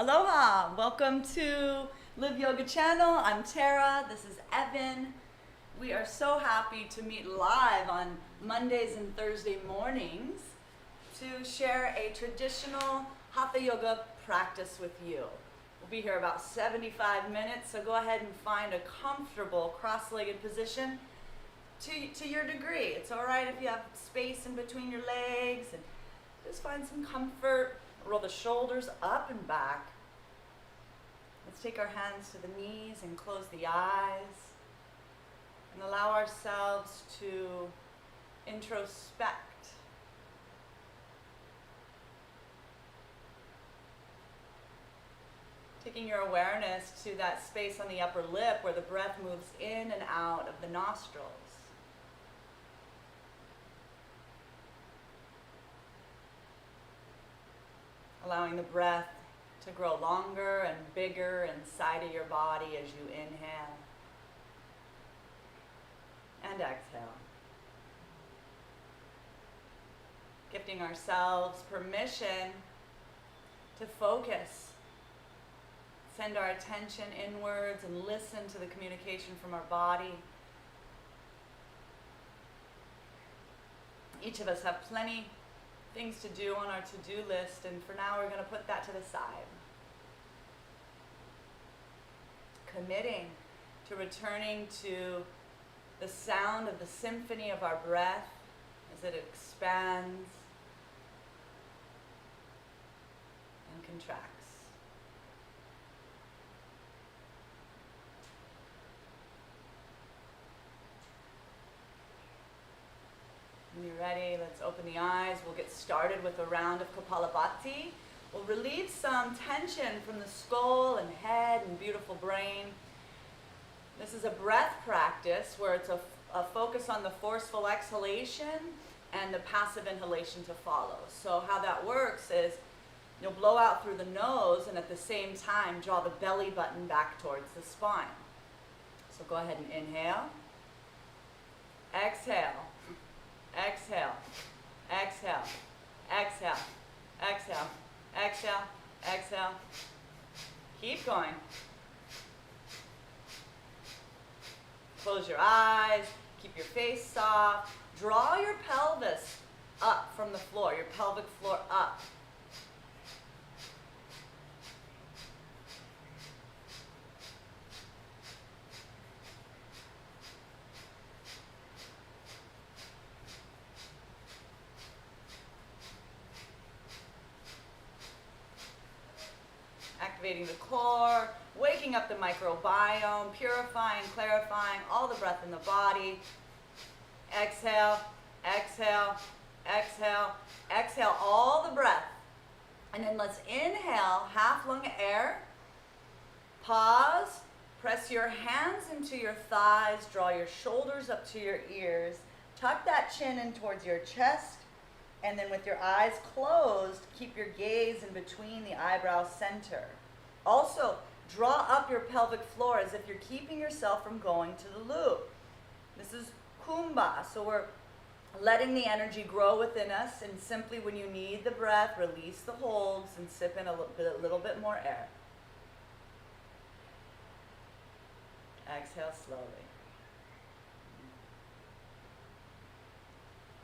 Aloha! Welcome to Live Yoga Channel. I'm Terra. This is Evan. We are so happy to meet live on Mondays and Thursday mornings to share a traditional Hatha Yoga practice with you. We'll be here about 75 minutes, so go ahead and find a comfortable cross-legged position to your degree. It's all right if you have space in between your legs, and just find some comfort. Roll the shoulders up and back. Let's take our hands to the knees and close the eyes and allow ourselves to introspect. Taking your awareness to that space on the upper lip where the breath moves in and out of the nostrils. Allowing the breath to grow longer and bigger inside of your body as you inhale and exhale. Gifting ourselves permission to focus. Send our attention inwards and listen to the communication from our body. Each of us have plenty things to do on our to-do list, and for now we're going to put that to the side. Committing to returning to the sound of the symphony of our breath as it expands and contracts. When you're ready, let's open the eyes. We'll get started with a round of Kapalabhati. We'll relieve some tension from the skull and head and beautiful brain. This is a breath practice where it's a focus on the forceful exhalation and the passive inhalation to follow. So how that works is you'll blow out through the nose and at the same time draw the belly button back towards the spine. So go ahead and inhale. Exhale. Exhale, exhale, exhale, exhale, exhale, exhale. Keep going. Close your eyes, keep your face soft. Draw your pelvis up from the floor, your pelvic floor up. Activating the core, waking up the microbiome, purifying, clarifying all the breath in the body. Exhale, exhale, exhale, exhale all the breath. And then let's inhale, half lung air. Pause, press your hands into your thighs, draw your shoulders up to your ears, tuck that chin in towards your chest. And then with your eyes closed, keep your gaze in between the eyebrow center. Also, draw up your pelvic floor as if you're keeping yourself from going to the loop. This is Kumbha, so we're letting the energy grow within us, and simply when you need the breath, release the holds and sip in a little bit more air. Exhale slowly.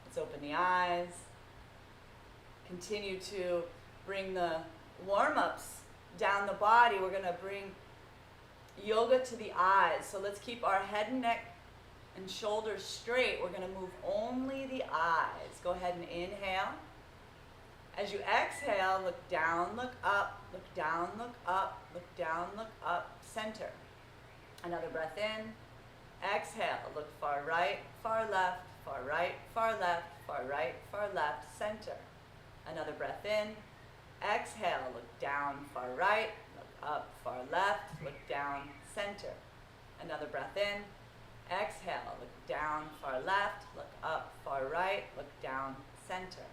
Let's open the eyes. Continue to bring the warm-ups down the body. We're going to bring yoga to the eyes. So let's keep our head and neck and shoulders straight. We're going to move only the eyes. Go ahead and inhale. As you exhale, look down, look up, look down, look up, look down, look up, center. Another breath in. Exhale, look far right, far left, far right, far left, far right, far left, center. Another breath in. Exhale, look down, far right, look up, far left, look down, center. Another breath in. Exhale, look down, far left, look up, far right, look down, center.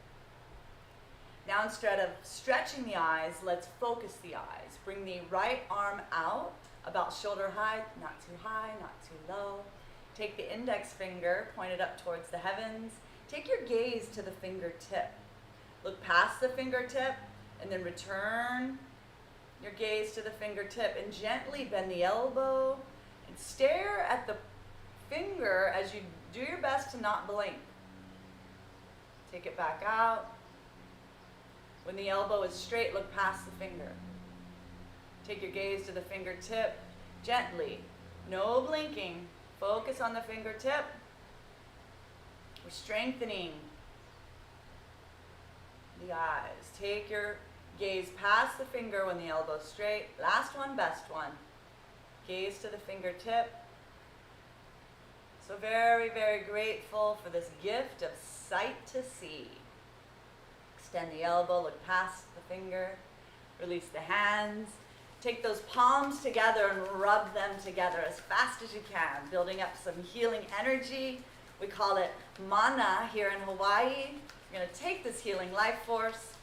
Now instead of stretching the eyes, let's focus the eyes. Bring the right arm out, about shoulder height, not too high, not too low. Take the index finger, point it up towards the heavens. Take your gaze to the fingertip. Look past the fingertip and then return your gaze to the fingertip and gently bend the elbow and stare at the finger as you do your best to not blink. Take it back out. When the elbow is straight, look past the finger. Take your gaze to the fingertip gently. No blinking. Focus on the fingertip. We're strengthening the eyes. Take your gaze past the finger when the elbow's straight. Last one, best one. Gaze to the fingertip. So very, very grateful for this gift of sight to see. Extend the elbow, look past the finger. Release the hands. Take those palms together and rub them together as fast as you can, building up some healing energy. We call it mana here in Hawaii. You're going to take this healing life force,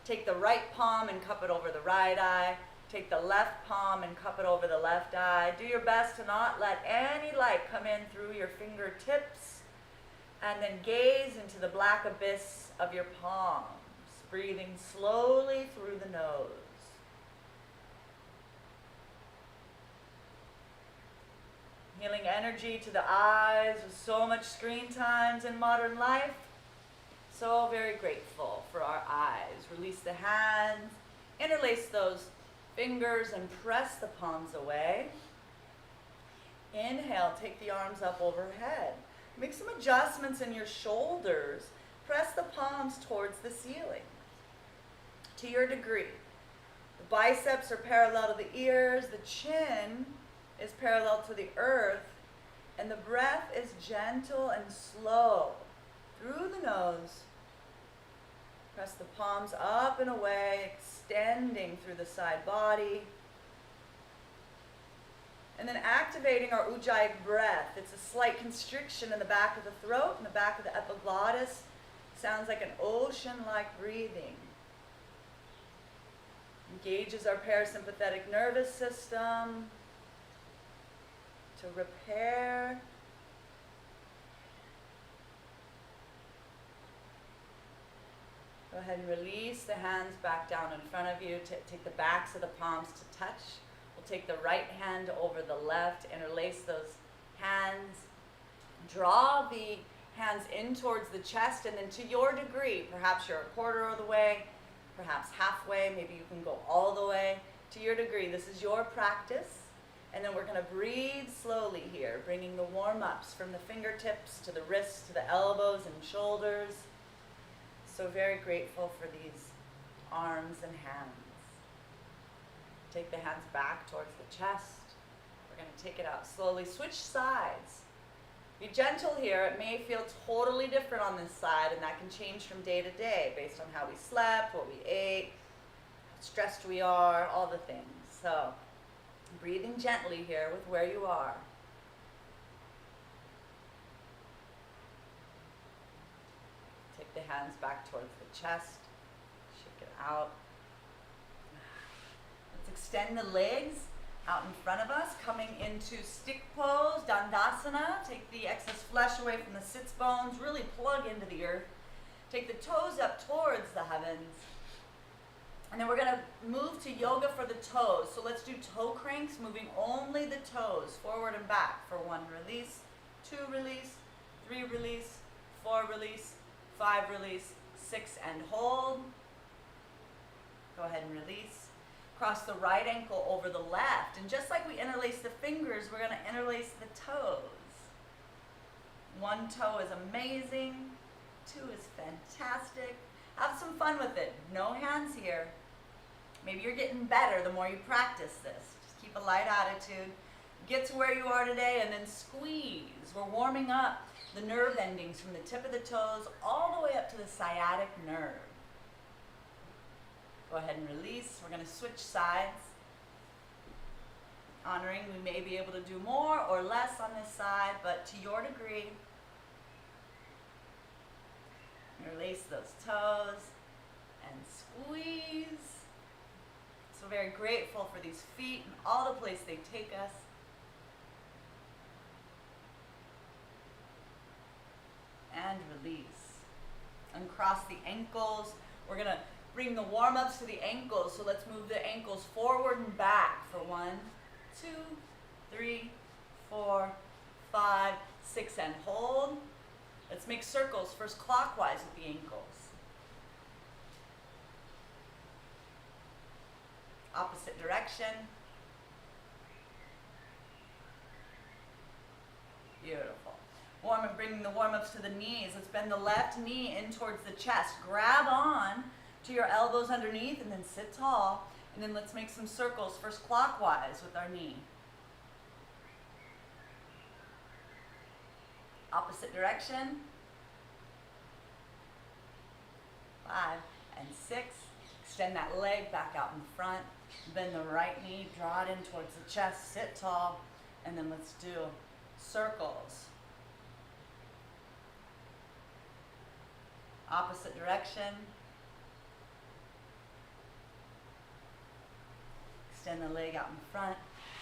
take the right palm and cup it over the right eye, take the left palm and cup it over the left eye. Do your best to not let any light come in through your fingertips, and then gaze into the black abyss of your palms, breathing slowly through the nose. Healing energy to the eyes with so much screen times in modern life. So very grateful for our eyes. Release the hands, interlace those fingers and press the palms away. Inhale, take the arms up overhead. Make some adjustments in your shoulders. Press the palms towards the ceiling to your degree. The biceps are parallel to the ears, the chin is parallel to the earth, and the breath is gentle and slow through the nose. Press the palms up and away, extending through the side body. And then activating our ujjayi breath. It's a slight constriction in the back of the throat and the back of the epiglottis. Sounds like an ocean-like breathing. Engages our parasympathetic nervous system to repair. Go ahead and release the hands back down in front of you. Take the backs of the palms to touch. We'll take the right hand over the left, interlace those hands. Draw the hands in towards the chest, and then to your degree, perhaps you're a quarter of the way, perhaps halfway, maybe you can go all the way. To your degree, this is your practice. And then we're going to breathe slowly here, bringing the warm-ups from the fingertips to the wrists to the elbows and shoulders. So very grateful for these arms and hands. Take the hands back towards the chest. We're going to take it out slowly. Switch sides. Be gentle here. It may feel totally different on this side, and that can change from day to day based on how we slept, what we ate, how stressed we are, all the things. So breathing gently here with where you are. Take the hands back towards the chest. Shake it out. Let's extend the legs out in front of us, coming into stick pose, Dandasana. Take the excess flesh away from the sits bones. Really plug into the earth. Take the toes up towards the heavens. And then we're going to move to yoga for the toes. So let's do toe cranks, moving only the toes, forward and back for 1 release, 2 release, 3 release, 4 release, 5 release, 6 and hold. Go ahead and release. Cross the right ankle over the left. And just like we interlace the fingers, we're going to interlace the toes. 1 toe is amazing. 2 is fantastic. Have some fun with it. No hands here. Maybe you're getting better the more you practice this. Just keep a light attitude. Get to where you are today and then squeeze. We're warming up the nerve endings from the tip of the toes all the way up to the sciatic nerve. Go ahead and release. We're going to switch sides. Honoring we may be able to do more or less on this side, but to your degree. Release those toes and squeeze. So very grateful for these feet and all the place they take us. And release. Uncross the ankles. We're going to bring the warm-ups to the ankles. So let's move the ankles forward and back for 1, 2, 3, 4, 5, 6, and hold. Let's make circles first clockwise with the ankles. Opposite direction. Beautiful. Bringing the warm-ups to the knees. Let's bend the left knee in towards the chest. Grab on to your elbows underneath and then sit tall. And then let's make some circles first clockwise with our knee. Opposite direction. 5 and 6. Extend that leg back out in front. Bend the right knee, draw it in towards the chest, sit tall, and then let's do circles. Opposite direction. Extend the leg out in front.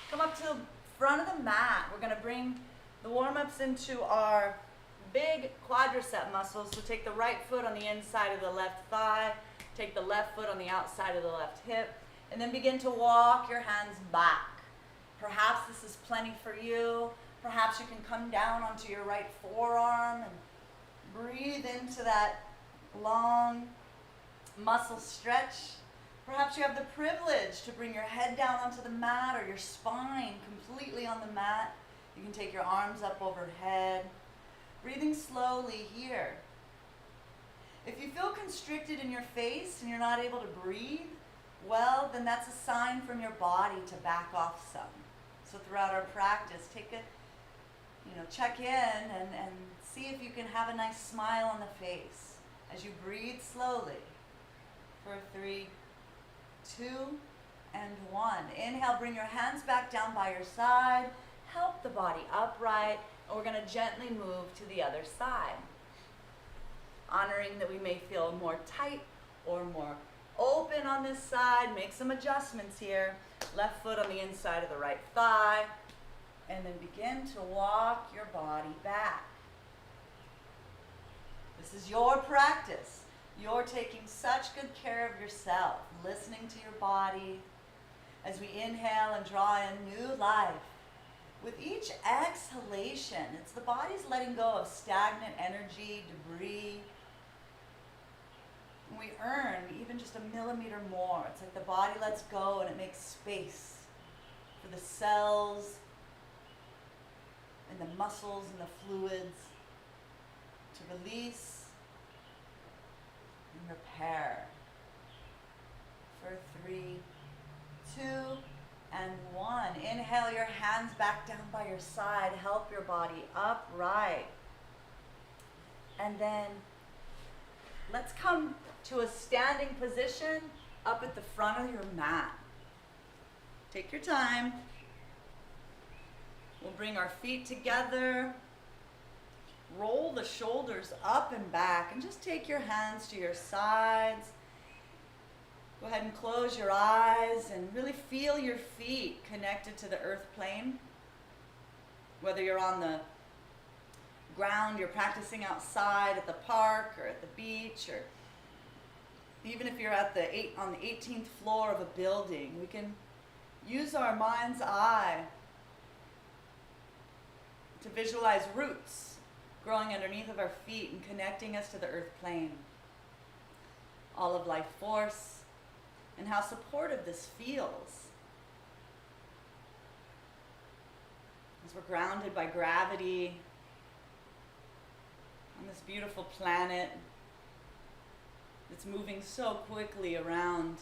Come up to the front of the mat. We're going to bring the warm-ups into our big quadricep muscles. So take the right foot on the inside of the left thigh. Take the left foot on the outside of the left hip. And then begin to walk your hands back. Perhaps this is plenty for you. Perhaps you can come down onto your right forearm and breathe into that long muscle stretch. Perhaps you have the privilege to bring your head down onto the mat or your spine completely on the mat. You can take your arms up overhead. Breathing slowly here. If you feel constricted in your face and you're not able to breathe, well, then that's a sign from your body to back off some. So throughout our practice, check in and see if you can have a nice smile on the face as you breathe slowly for 3, 2, and 1. Inhale, bring your hands back down by your side. Help the body upright, and we're going to gently move to the other side. Honoring that we may feel more tight or more open on this side. Make some adjustments here. Left foot on the inside of the right thigh. And then begin to walk your body back. This is your practice. You're taking such good care of yourself, listening to your body as we inhale and draw in new life. With each exhalation, it's the body's letting go of stagnant energy, debris. And we earn even just a millimeter more. It's like the body lets go and it makes space for the cells and the muscles and the fluids to release and repair. For 3, 2, and 1. Inhale your hands back down by your side. Help your body upright. And then let's come to a standing position up at the front of your mat. Take your time. We'll bring our feet together. Roll the shoulders up and back and just take your hands to your sides. Go ahead and close your eyes and really feel your feet connected to the earth plane. Whether you're on the ground, you're practicing outside at the park or at the beach, or even if you're on the 18th floor of a building, we can use our mind's eye to visualize roots growing underneath of our feet and connecting us to the earth plane. All of life force, and how supportive this feels. As we're grounded by gravity on this beautiful planet that's moving so quickly around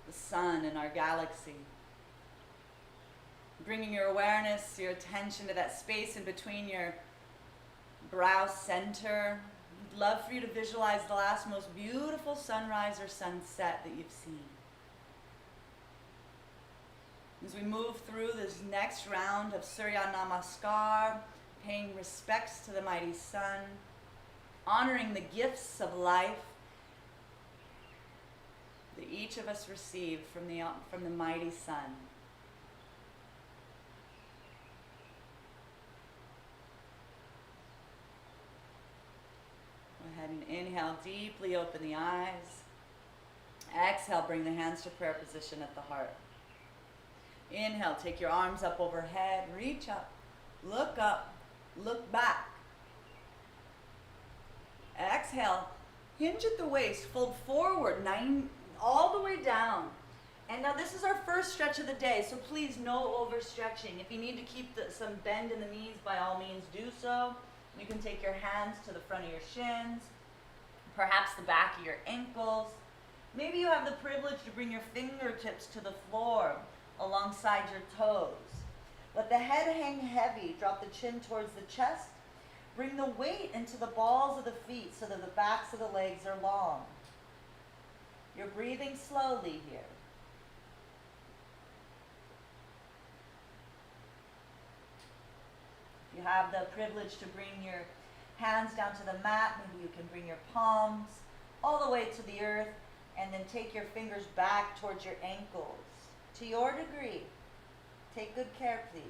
the sun and our galaxy. Bringing your awareness, your attention to that space in between your brow center. I'd love for you to visualize the last most beautiful sunrise or sunset that you've seen. As we move through this next round of Surya Namaskar, paying respects to the mighty sun, honoring the gifts of life that each of us received from the mighty sun. Go ahead and inhale deeply, open the eyes. exhale, bring the hands to prayer position at the heart. Inhale, take your arms up overhead, reach up, look back. Exhale, hinge at the waist, fold forward, all the way down. And now this is our first stretch of the day, so please no overstretching. If you need to keep some bend in the knees, by all means do so. You can take your hands to the front of your shins, perhaps the back of your ankles. Maybe you have the privilege to bring your fingertips to the floor alongside your toes. Let the head hang heavy, drop the chin towards the chest. Bring the weight into the balls of the feet so that the backs of the legs are long. You're breathing slowly here. If you have the privilege to bring your hands down to the mat, maybe you can bring your palms all the way to the earth and then take your fingers back towards your ankles. To your degree. Take good care, please.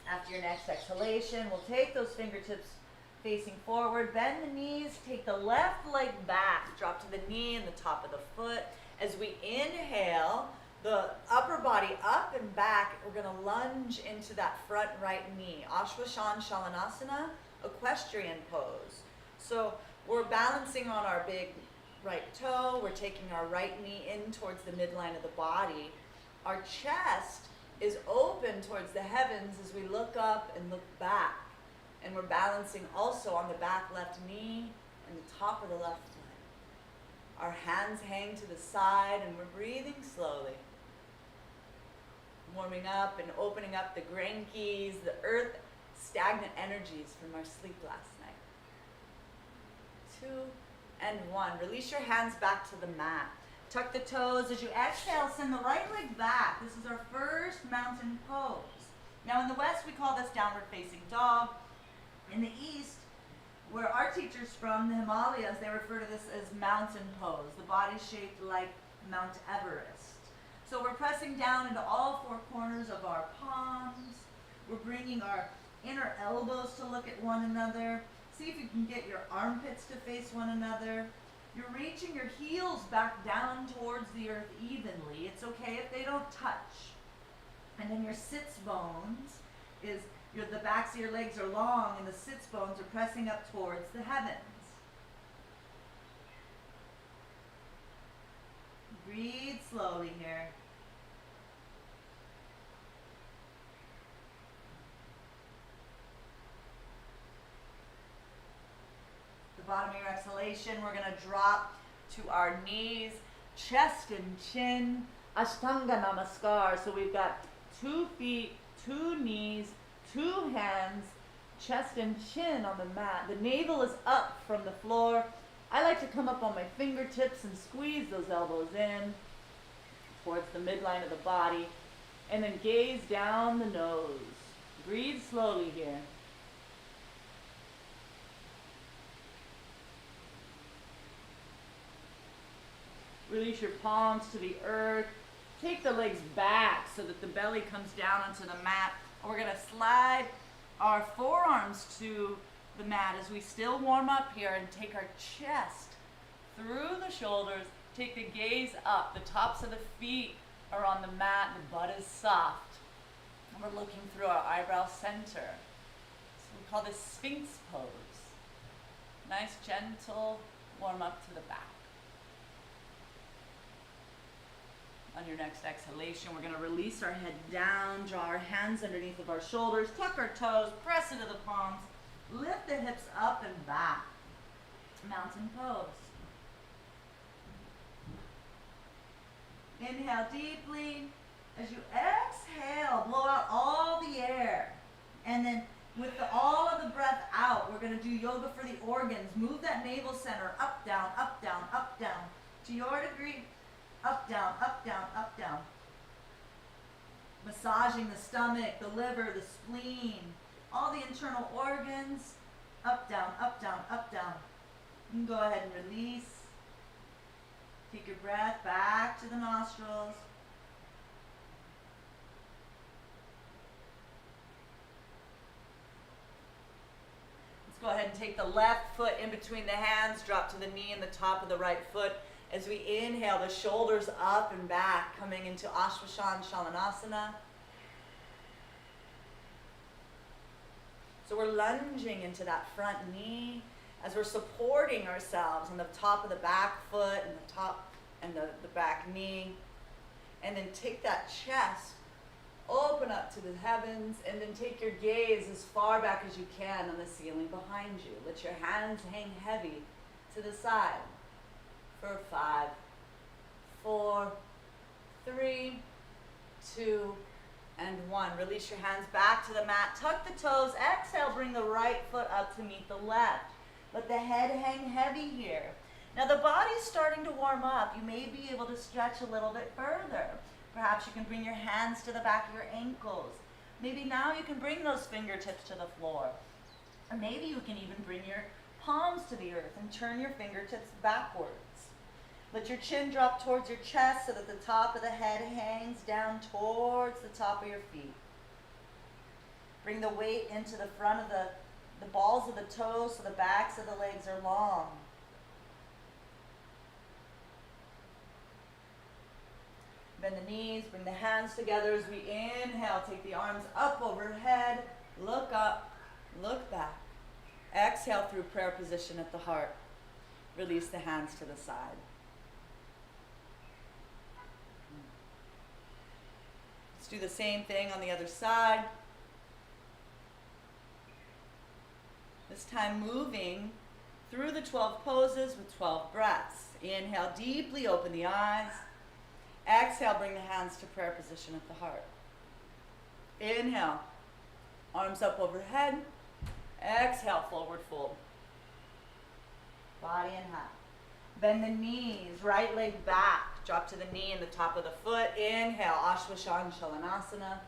After your next exhalation, we'll take those fingertips facing forward, bend the knees, take the left leg back, drop to the knee and the top of the foot. As we inhale, the upper body up and back, we're going to lunge into that front right knee. Ashwashan Shalanasana, equestrian pose. So we're balancing on our big right toe. We're taking our right knee in towards the midline of the body. Our chest is open towards the heavens as we look up and look back. And we're balancing also on the back left knee and the top of the left leg. Our hands hang to the side and we're breathing slowly. Warming up and opening up the grankies, the earth stagnant energies from our sleep last night. 2 and 1. Release your hands back to the mat. Tuck the toes. As you exhale, send the right leg back. This is our first mountain pose. Now in the West, we call this downward facing dog. In the East, where our teacher's from, the Himalayas, they refer to this as mountain pose. The body's shaped like Mount Everest. So we're pressing down into all 4 corners of our palms. We're bringing our inner elbows to look at one another. See if you can get your armpits to face one another. You're reaching your heels back down towards the earth evenly. It's okay if they don't touch. And then your sits bones is, the backs of your legs are long and the sits bones are pressing up towards the heavens. Breathe slowly here. The bottom of your exhalation, we're going to drop to our knees, chest and chin, Ashtanga Namaskar. So we've got 2 feet, 2 knees, 2 hands, chest and chin on the mat. The navel is up from the floor. I like to come up on my fingertips and squeeze those elbows in towards the midline of the body, and then gaze down the nose. Breathe slowly here. Release your palms to the earth. Take the legs back so that the belly comes down onto the mat. We're going to slide our forearms to the mat as we still warm up here and take our chest through the shoulders. Take the gaze up. The tops of the feet are on the mat. The butt is soft. And we're looking through our eyebrow center. So we call this Sphinx pose. Nice, gentle warm up to the back. On your next exhalation, we're going to release our head down, draw our hands underneath of our shoulders, tuck our toes, press into the palms, lift the hips up and back. Mountain pose. Inhale deeply. As you exhale, blow out all the air. And then with all of the breath out, we're going to do yoga for the organs. Move that navel center up, down, up, down, up, down. To your degree. Up, down, up, down, up, down. Massaging the stomach, the liver, the spleen, all the internal organs. Up, down, up, down, up, down. You can go ahead and release. Take your breath back to the nostrils. Let's Go ahead and take the left foot in between the hands, drop to the knee and the top of the right foot. As we inhale, the shoulders up and back, coming into Ashwashan Shalanasana. So we're lunging into that front knee as we're supporting ourselves on the top of the back foot and the top and the back knee. And then take that chest, open up to the heavens, and then take your gaze as far back as you can on the ceiling behind you. Let your hands hang heavy to the side for 5, 4, 3, 2, and 1. Release your hands back to the mat. Tuck the toes. Exhale, bring the right foot up to meet the left. Let the head hang heavy here. Now the body's starting to warm up. You may be able to stretch a little bit further. Perhaps you can bring your hands to the back of your ankles. Maybe now you can bring those fingertips to the floor. Or maybe you can even bring your palms to the earth and turn your fingertips backwards. Let your chin drop towards your chest so that the top of the head hangs down towards the top of your feet. Bring the weight into the front of the balls of the toes so the backs of the legs are long. Bend the knees, bring the hands together as we inhale. Take the arms up overhead, look up, look back. Exhale through prayer position at the heart. Release the hands to the side. Let's do the same thing on the other side. This time moving through the 12 poses with 12 breaths. Inhale, deeply open the eyes. Exhale, bring the hands to prayer position at the heart. Inhale, arms up overhead. Exhale, forward fold. Body in half. Bend the knees, right leg back. Drop to the knee and the top of the foot. Inhale, Ashwashan Shalanasana.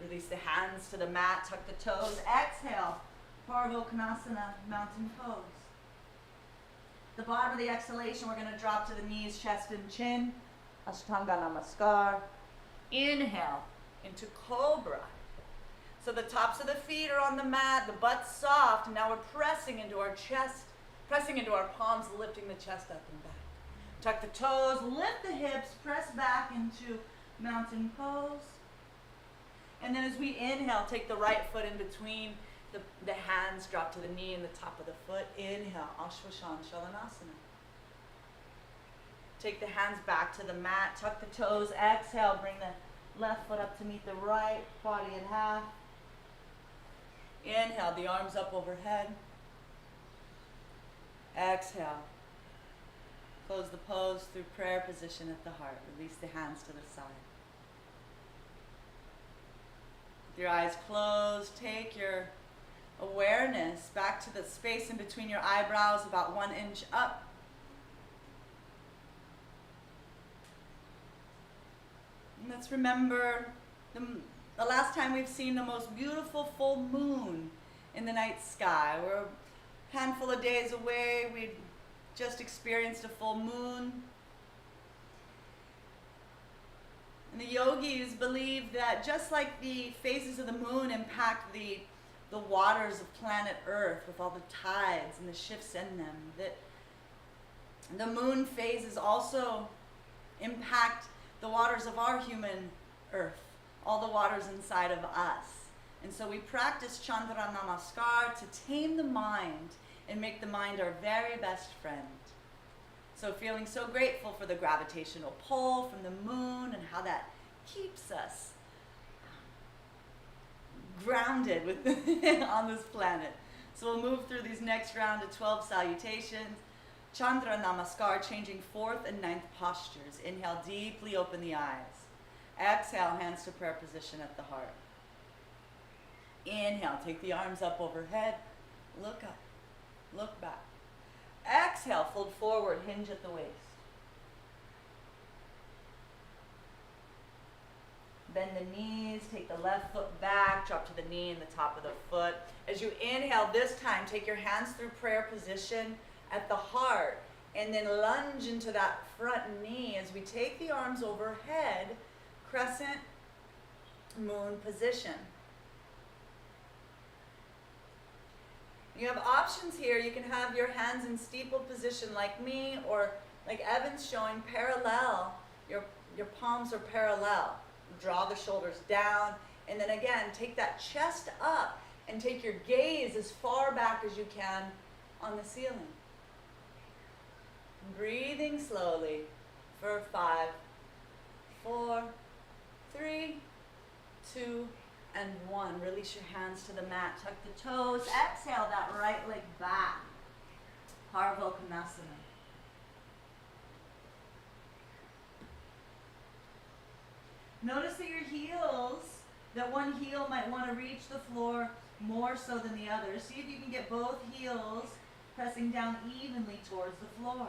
Release the hands to the mat, tuck the toes. Exhale, Parvokonasana, mountain pose. The bottom of the exhalation, we're going to drop to the knees, chest and chin. Ashtanga Namaskar. Inhale into Cobra. So the tops of the feet are on the mat, the butt's soft, and now we're pressing into our chest, pressing into our palms, lifting the chest up and back. Tuck the toes, lift the hips, press back into mountain pose. And then as we inhale, take the right foot in between the hands, drop to the knee and the top of the foot. Inhale, Ashwashan Shalanasana. Take the hands back to the mat, tuck the toes. Exhale, bring the left foot up to meet the right, body in half. Inhale, the arms up overhead. Exhale. Close the pose through prayer position at the heart. Release the hands to the side. With your eyes closed, take your awareness back to the space in between your eyebrows, about 1 inch up. And let's remember the last time we've seen the most beautiful full moon in the night sky. We're a handful of days away. We just experienced a full moon. And the yogis believe that just like the phases of the moon impact the waters of planet Earth with all the tides and the shifts in them, that the moon phases also impact the waters of our human Earth, all the waters inside of us. And so we practice Chandra Namaskar to tame the mind and make the mind our very best friend. So feeling so grateful for the gravitational pull from the moon and how that keeps us grounded on this planet. So we'll move through these next round of 12 salutations. Chandra Namaskar, changing 4th and 9th postures. Inhale, deeply open the eyes. Exhale, hands to prayer position at the heart. Inhale, take the arms up overhead. Look up, look back. Exhale, fold forward, hinge at the waist. Bend the knees, take the left foot back, drop to the knee and the top of the foot. As you inhale this time, take your hands through prayer position at the heart and then lunge into that front knee as we take the arms overhead, crescent moon position. You have options here. You can have your hands in steeple position like me, or like Evan's showing, parallel. Your palms are parallel. Draw the shoulders down, and then again, take that chest up and take your gaze as far back as you can on the ceiling. Breathing slowly for 5, 4, 3, 2, and 1. Release your hands to the mat. Tuck the toes. Exhale that right leg back. Parvokonasana. Notice that your heels, that one heel might want to reach the floor more so than the other. See if you can get both heels pressing down evenly towards the floor.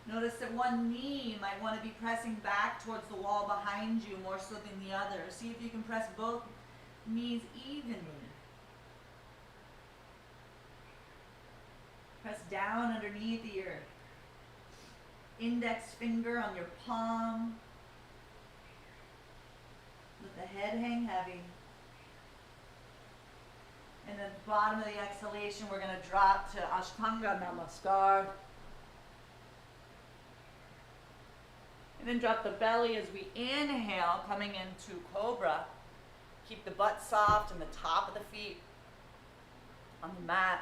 Notice that one knee might want to be pressing back towards the wall behind you more so than the other. See if you can press both knees evenly. Press down underneath your index finger on your palm. Let the head hang heavy. And at the bottom of the exhalation, we're going to drop to Ashtanga Namaskar. And then drop the belly as we inhale, coming into Cobra. Keep the butt soft and the top of the feet on the mat.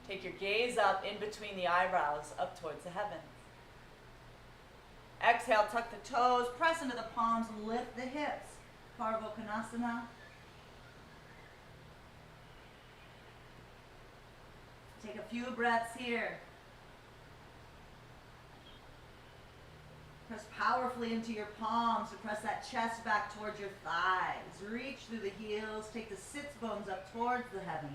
Take your gaze up in between the eyebrows, up towards the heavens. Exhale, tuck the toes, press into the palms, lift the hips. Parvokonasana. Take a few breaths here. Press powerfully into your palms to press that chest back towards your thighs. Reach through the heels. Take the sits bones up towards the heavens.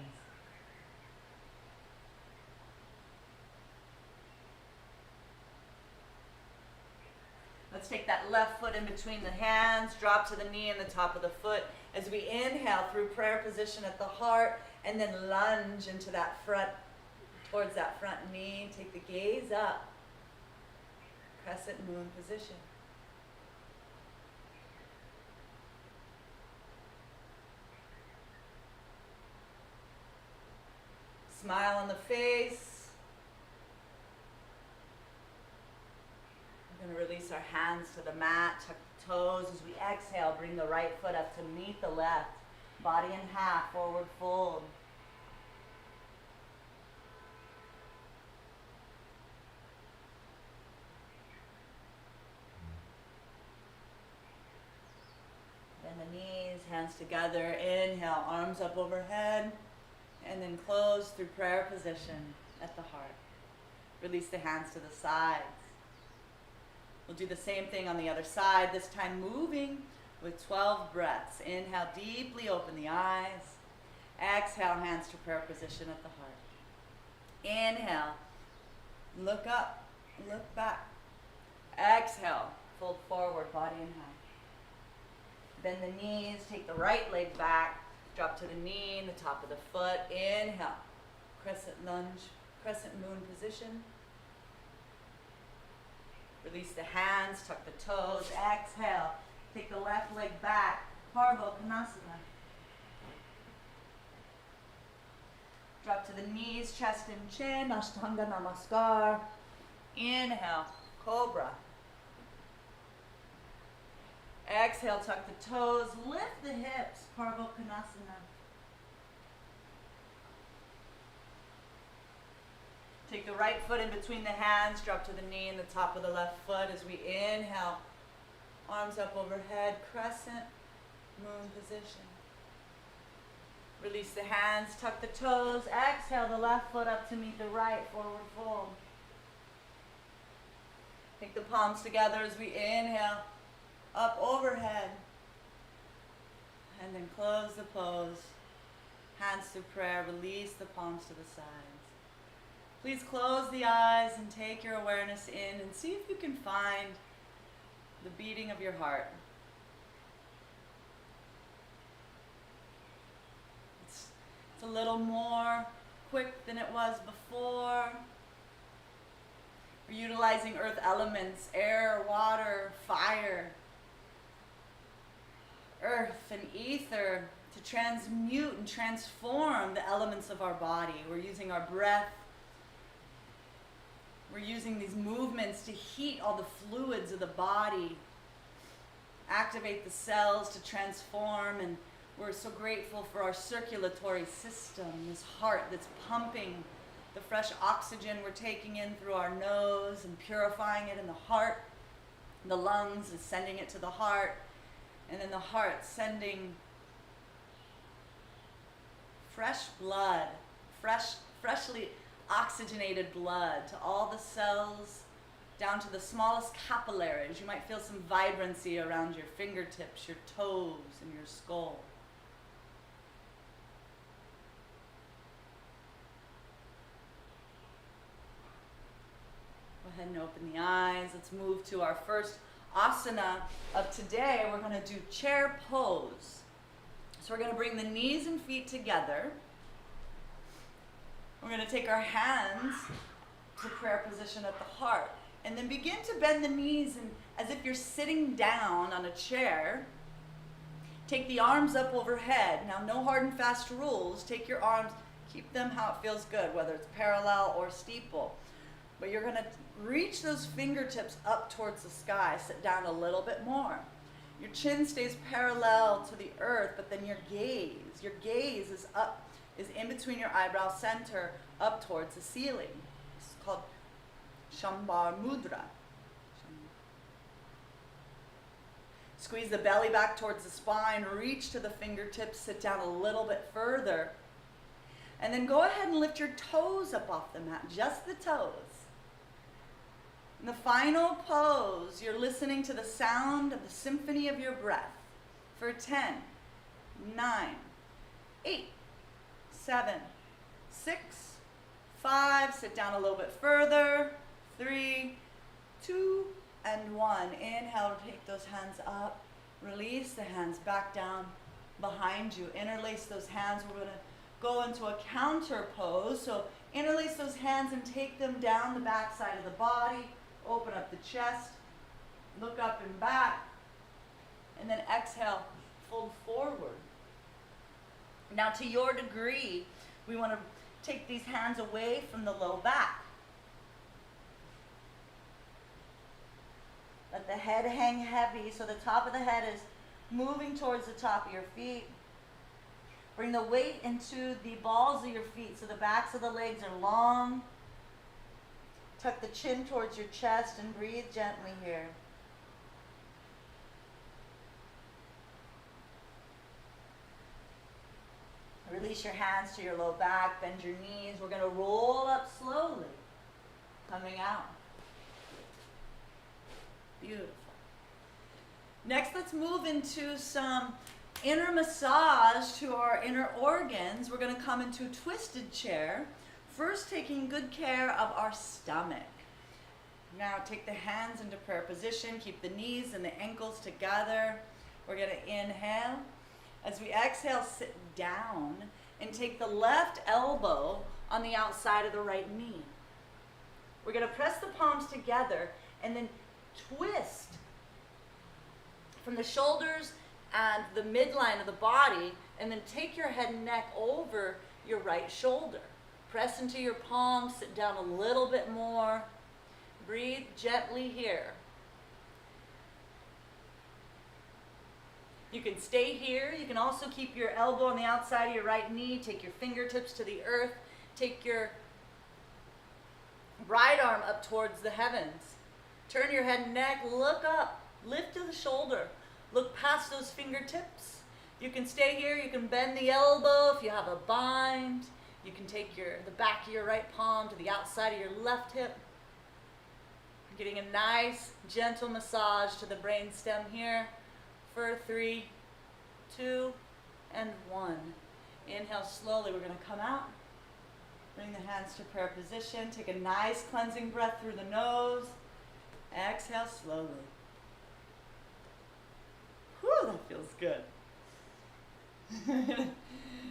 Let's take that left foot in between the hands. Drop to the knee and the top of the foot. As we inhale through prayer position at the heart, and then lunge into that front, towards that front knee. Take the gaze up. Crescent moon position. Smile on the face. We're going to release our hands to the mat, tuck the toes. As we exhale, bring the right foot up to meet the left. Body in half, forward fold. Bend the knees, hands together. Inhale, arms up overhead. And then close through prayer position at the heart. Release the hands to the sides. We'll do the same thing on the other side, this time moving with 12 breaths. Inhale, deeply open the eyes. Exhale, hands to prayer position at the heart. Inhale, look up, look back. Exhale, fold forward, body in half. Bend the knees, take the right leg back, drop to the knee and the top of the foot. Inhale, crescent lunge, crescent moon position. Release the hands, tuck the toes. Exhale, take the left leg back, Parvokonasana. Drop to the knees, chest and chin, Ashtanga Namaskar. Inhale, Cobra. Exhale, tuck the toes, lift the hips, Parvokonasana. Take the right foot in between the hands, drop to the knee and the top of the left foot as we inhale. Arms up overhead, crescent moon position. Release the hands, tuck the toes. Exhale, the left foot up to meet the right, forward fold. Take the palms together as we inhale, up overhead. And then close the pose. Hands to prayer, release the palms to the sides. Please close the eyes and take your awareness in and see if you can find the beating of your heart. It's a little more quick than it was before. We're utilizing earth elements, air, water, fire, earth and ether to transmute and transform the elements of our body. We're using our breath. We're using these movements to heat all the fluids of the body, activate the cells to transform, and we're so grateful for our circulatory system, this heart that's pumping the fresh oxygen we're taking in through our nose and purifying it in the heart. The lungs is sending it to the heart, and then the heart sending fresh blood, freshly oxygenated blood to all the cells, down to the smallest capillaries. You might feel some vibrancy around your fingertips, your toes, and your skull. Go ahead and open the eyes. Let's move to our first asana of today. We're going to do chair pose. So we're going to bring the knees and feet together. We're going to take our hands to prayer position at the heart. And then begin to bend the knees and as if you're sitting down on a chair. Take the arms up overhead. Now, no hard and fast rules. Take your arms, keep them how it feels good, whether it's parallel or steeple. But you're going to reach those fingertips up towards the sky. Sit down a little bit more. Your chin stays parallel to the earth, but then your gaze is up, is in between your eyebrow center, up towards the ceiling. It's called Shambar Mudra. Squeeze the belly back towards the spine, reach to the fingertips, sit down a little bit further, and then go ahead and lift your toes up off the mat, just the toes. In the final pose, you're listening to the sound of the symphony of your breath for 10, 9, 8, 7, 6, 5, sit down a little bit further, 3, 2, and 1. Inhale, take those hands up, release the hands back down behind you. Interlace those hands. We're going to go into a counter pose. So interlace those hands and take them down the back side of the body. Open up the chest, look up and back, and then exhale, fold forward. Now, to your degree, we want to take these hands away from the low back. Let the head hang heavy, so the top of the head is moving towards the top of your feet. Bring the weight into the balls of your feet, so the backs of the legs are long. Tuck the chin towards your chest and breathe gently here. Release your hands to your low back, bend your knees. We're going to roll up slowly, coming out. Beautiful. Next, let's move into some inner massage to our inner organs. We're going to come into twisted chair. First, taking good care of our stomach. Now, take the hands into prayer position. Keep the knees and the ankles together. We're going to inhale. As we exhale, sit down and take the left elbow on the outside of the right knee. We're going to press the palms together and then twist from the shoulders and the midline of the body, and then take your head and neck over your right shoulder. Press into your palms, sit down a little bit more. Breathe gently here. You can stay here. You can also keep your elbow on the outside of your right knee. Take your fingertips to the earth. Take your right arm up towards the heavens. Turn your head and neck, look up, lift to the shoulder. Look past those fingertips. You can stay here. You can bend the elbow if you have a bind. You can take the back of your right palm to the outside of your left hip. Getting a nice, gentle massage to the brain stem here for 3, 2, and 1. Inhale slowly. We're going to come out. Bring the hands to prayer position. Take a nice cleansing breath through the nose. Exhale slowly. Whew, that feels good.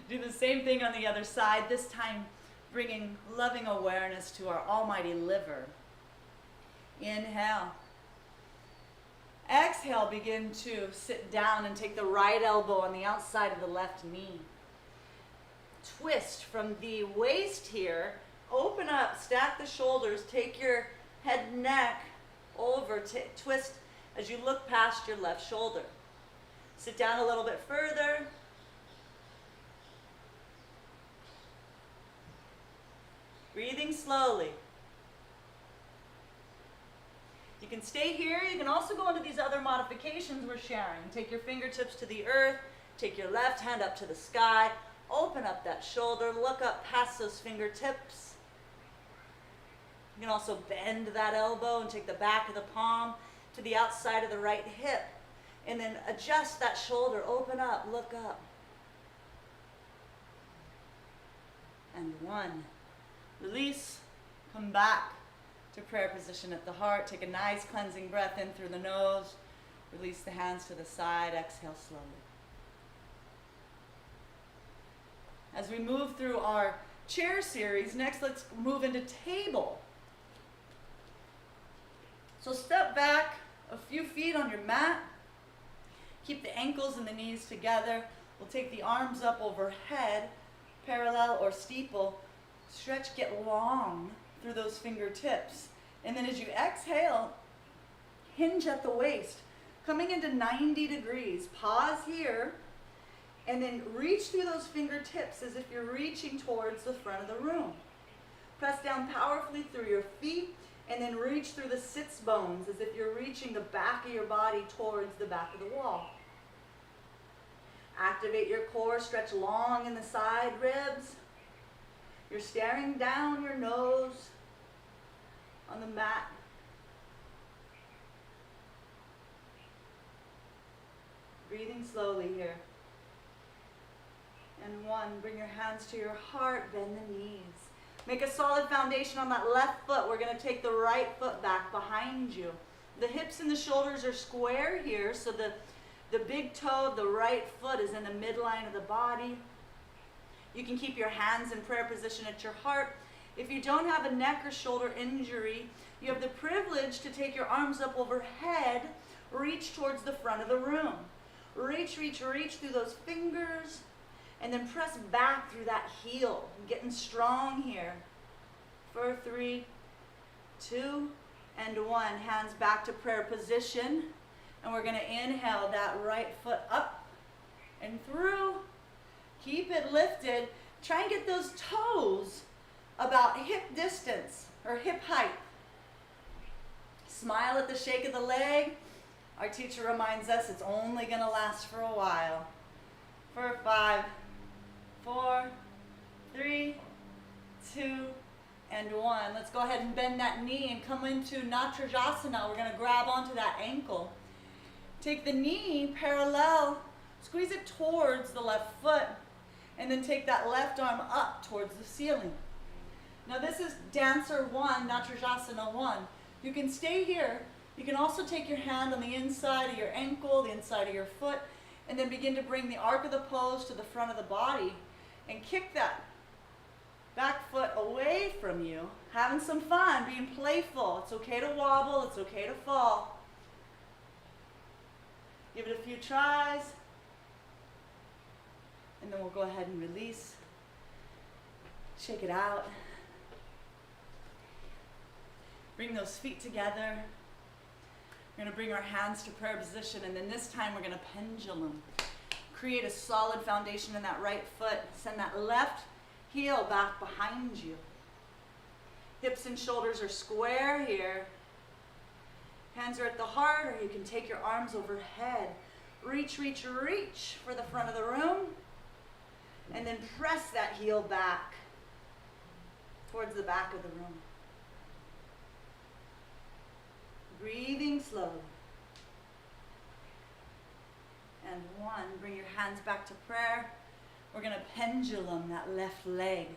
Do the same thing on the other side, this time bringing loving awareness to our almighty liver. Inhale. Exhale, begin to sit down and take the right elbow on the outside of the left knee. Twist from the waist here, open up, stack the shoulders, take your head and neck over, twist as you look past your left shoulder. Sit down a little bit further. Breathing slowly. You can stay here. You can also go into these other modifications we're sharing. Take your fingertips to the earth. Take your left hand up to the sky. Open up that shoulder. Look up past those fingertips. You can also bend that elbow and take the back of the palm to the outside of the right hip. And then adjust that shoulder. Open up. Look up. And 1. Release. Come back to prayer position at the heart. Take a nice cleansing breath in through the nose. Release the hands to the side. Exhale slowly. As we move through our chair series, next let's move into table. So step back a few feet on your mat. Keep the ankles and the knees together. We'll take the arms up overhead, parallel or steeple. Stretch, get long through those fingertips. And then as you exhale, hinge at the waist, coming into 90 degrees. Pause here, and then reach through those fingertips as if you're reaching towards the front of the room. Press down powerfully through your feet, and then reach through the sits bones as if you're reaching the back of your body towards the back of the wall. Activate your core, stretch long in the side ribs. You're staring down your nose on the mat. Breathing slowly here. And 1, bring your hands to your heart, bend the knees. Make a solid foundation on that left foot. We're going to take the right foot back behind you. The hips and the shoulders are square here, so the big toe of the right foot is in the midline of the body. You can keep your hands in prayer position at your heart. If you don't have a neck or shoulder injury, you have the privilege to take your arms up overhead, reach towards the front of the room. Reach, reach, reach through those fingers, and then press back through that heel. Getting strong here. For 3, 2, and 1. Hands back to prayer position. And we're going to inhale that right foot up and through. Keep it lifted. Try and get those toes about hip distance or hip height. Smile at the shake of the leg. Our teacher reminds us it's only going to last for a while. For 5, 4, 3, 2, and 1. Let's go ahead and bend that knee and come into Natrajasana. We're going to grab onto that ankle. Take the knee parallel, squeeze it towards the left foot, and then take that left arm up towards the ceiling. Now this is Dancer 1, Natrajasana 1. You can stay here. You can also take your hand on the inside of your ankle, the inside of your foot, and then begin to bring the arc of the pose to the front of the body and kick that back foot away from you. Having some fun, being playful. It's okay to wobble, it's okay to fall. Give it a few tries, and then we'll go ahead and release. Shake it out. Bring those feet together. We're going to bring our hands to prayer position, and then this time we're going to pendulum. Create a solid foundation in that right foot. Send that left heel back behind you. Hips and shoulders are square here. Hands are at the heart, or you can take your arms overhead. Reach, reach, reach for the front of the room. And then press that heel back towards the back of the room. Breathing slowly. And 1, bring your hands back to prayer. We're going to pendulum that left leg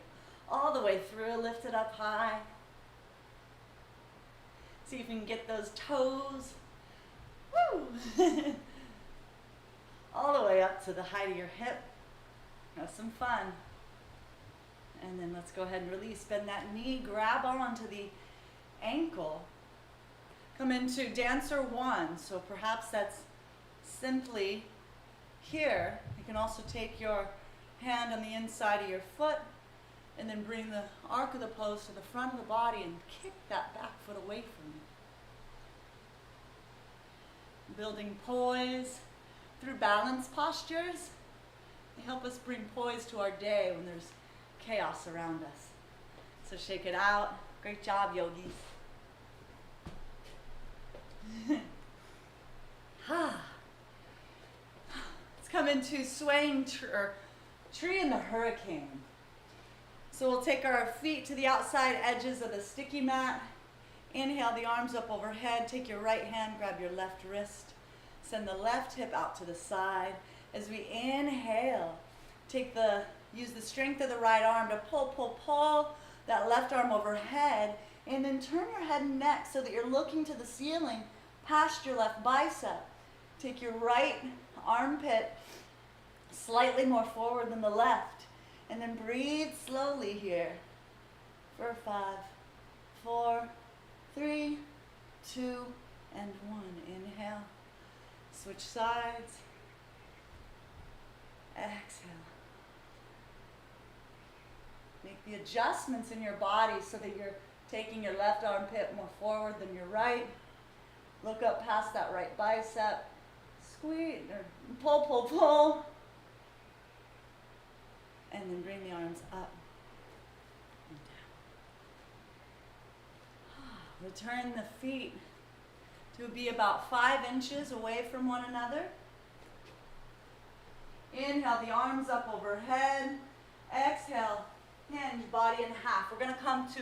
all the way through, lift it up high. See if you can get those toes, woo, all the way up to the height of your hip. Have some fun. And then let's go ahead and release. Bend that knee, grab onto the ankle. Come into dancer one. So perhaps that's simply here. You can also take your hand on the inside of your foot and then bring the arc of the pose to the front of the body and kick that back foot away from you. Building poise through balance postures. They help us bring poise to our day when there's chaos around us. So shake it out. Great job, yogis. Let's come into swaying tree in the hurricane. So we'll take our feet to the outside edges of the sticky mat. Inhale the arms up overhead. Take your right hand, grab your left wrist. Send the left hip out to the side. As we inhale, use the strength of the right arm to pull that left arm overhead, and then turn your head and neck so that you're looking to the ceiling past your left bicep. Take your right armpit slightly more forward than the left, and then breathe slowly here for 5, 4, 3, 2, and 1. Inhale, switch sides, exhale. Make the adjustments in your body so that you're taking your left armpit more forward than your right. Look up past that right bicep. Squeeze, or pull. And then bring the arms up and down. Return the feet to be about 5 inches away from one another. Inhale the arms up overhead. Exhale, hinge body in half. We're going to come to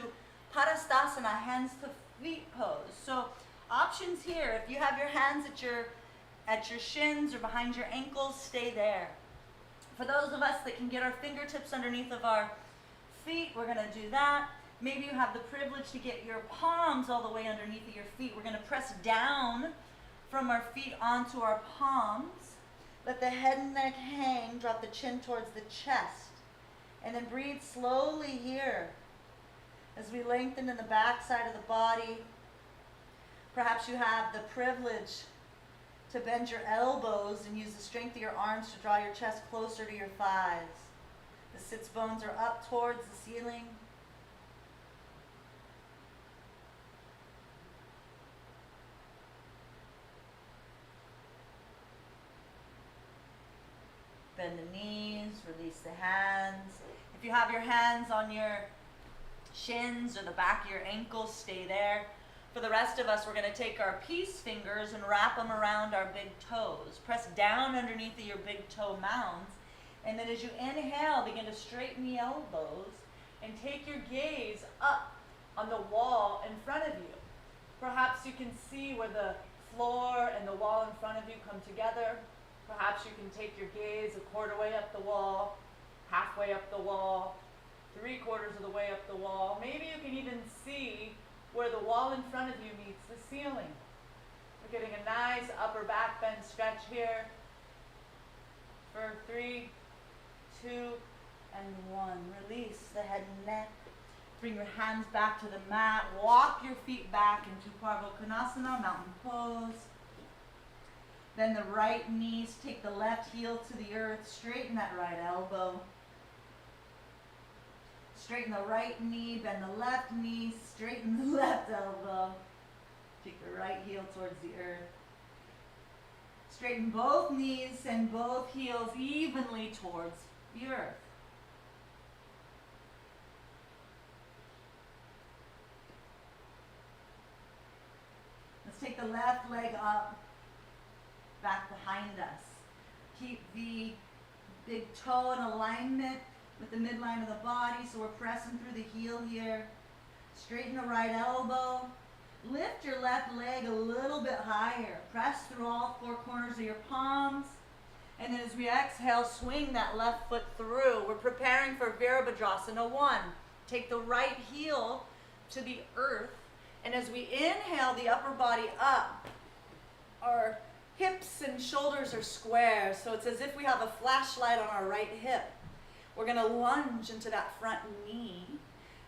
Padastasana, hands to feet pose. So options here, if you have your hands at your shins or behind your ankles, stay there. For those of us that can get our fingertips underneath of our feet, we're going to do that. Maybe you have the privilege to get your palms all the way underneath of your feet. We're going to press down from our feet onto our palms. Let the head and neck hang, drop the chin towards the chest. And then breathe slowly here as we lengthen in the back side of the body. Perhaps you have the privilege to bend your elbows and use the strength of your arms to draw your chest closer to your thighs. The sits bones are up towards the ceiling. Bend the knees, release the hands. If you have your hands on your shins or the back of your ankles, stay there. For the rest of us, we're going to take our peace fingers and wrap them around our big toes. Press down underneath of your big toe mounds. And then as you inhale, begin to straighten the elbows and take your gaze up on the wall in front of you. Perhaps you can see where the floor and the wall in front of you come together. Perhaps you can take your gaze a quarter way up the wall, halfway up the wall, 3/4 of the way up the wall. Maybe you can even see where the wall in front of you meets the ceiling. We're getting a nice upper back bend stretch here for 3, 2, and 1. Release the head and neck. Bring your hands back to the mat. Walk your feet back into Parvo Konasana, mountain pose. Then the right knees, take the left heel to the earth, straighten that right elbow. Straighten the right knee, bend the left knee, straighten the left elbow. Take the right heel towards the earth. Straighten both knees, send both heels evenly towards the earth. Let's take the left leg up, back behind us. Keep the big toe in alignment with the midline of the body, so we're pressing through the heel here. Straighten the right elbow. Lift your left leg a little bit higher. Press through all 4 corners of your palms. And then as we exhale, swing that left foot through. We're preparing for Virabhadrasana 1. Take the right heel to the earth. And as we inhale the upper body up, our hips and shoulders are square. So it's as if we have a flashlight on our right hip. We're going to lunge into that front knee,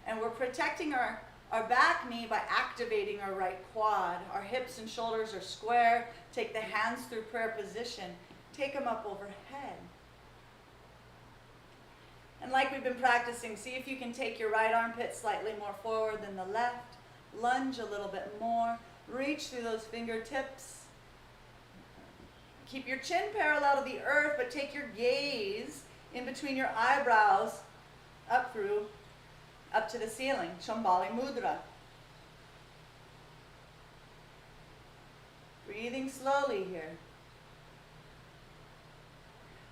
and we're protecting our our back knee by activating our right quad. Our hips and shoulders are square. Take the hands through prayer position. Take them up overhead. And like we've been practicing, see if you can take your right armpit slightly more forward than the left. Lunge a little bit more. Reach through those fingertips. Keep your chin parallel to the earth, but take your gaze in between your eyebrows up to the ceiling. Shambhali Mudra. Breathing slowly here.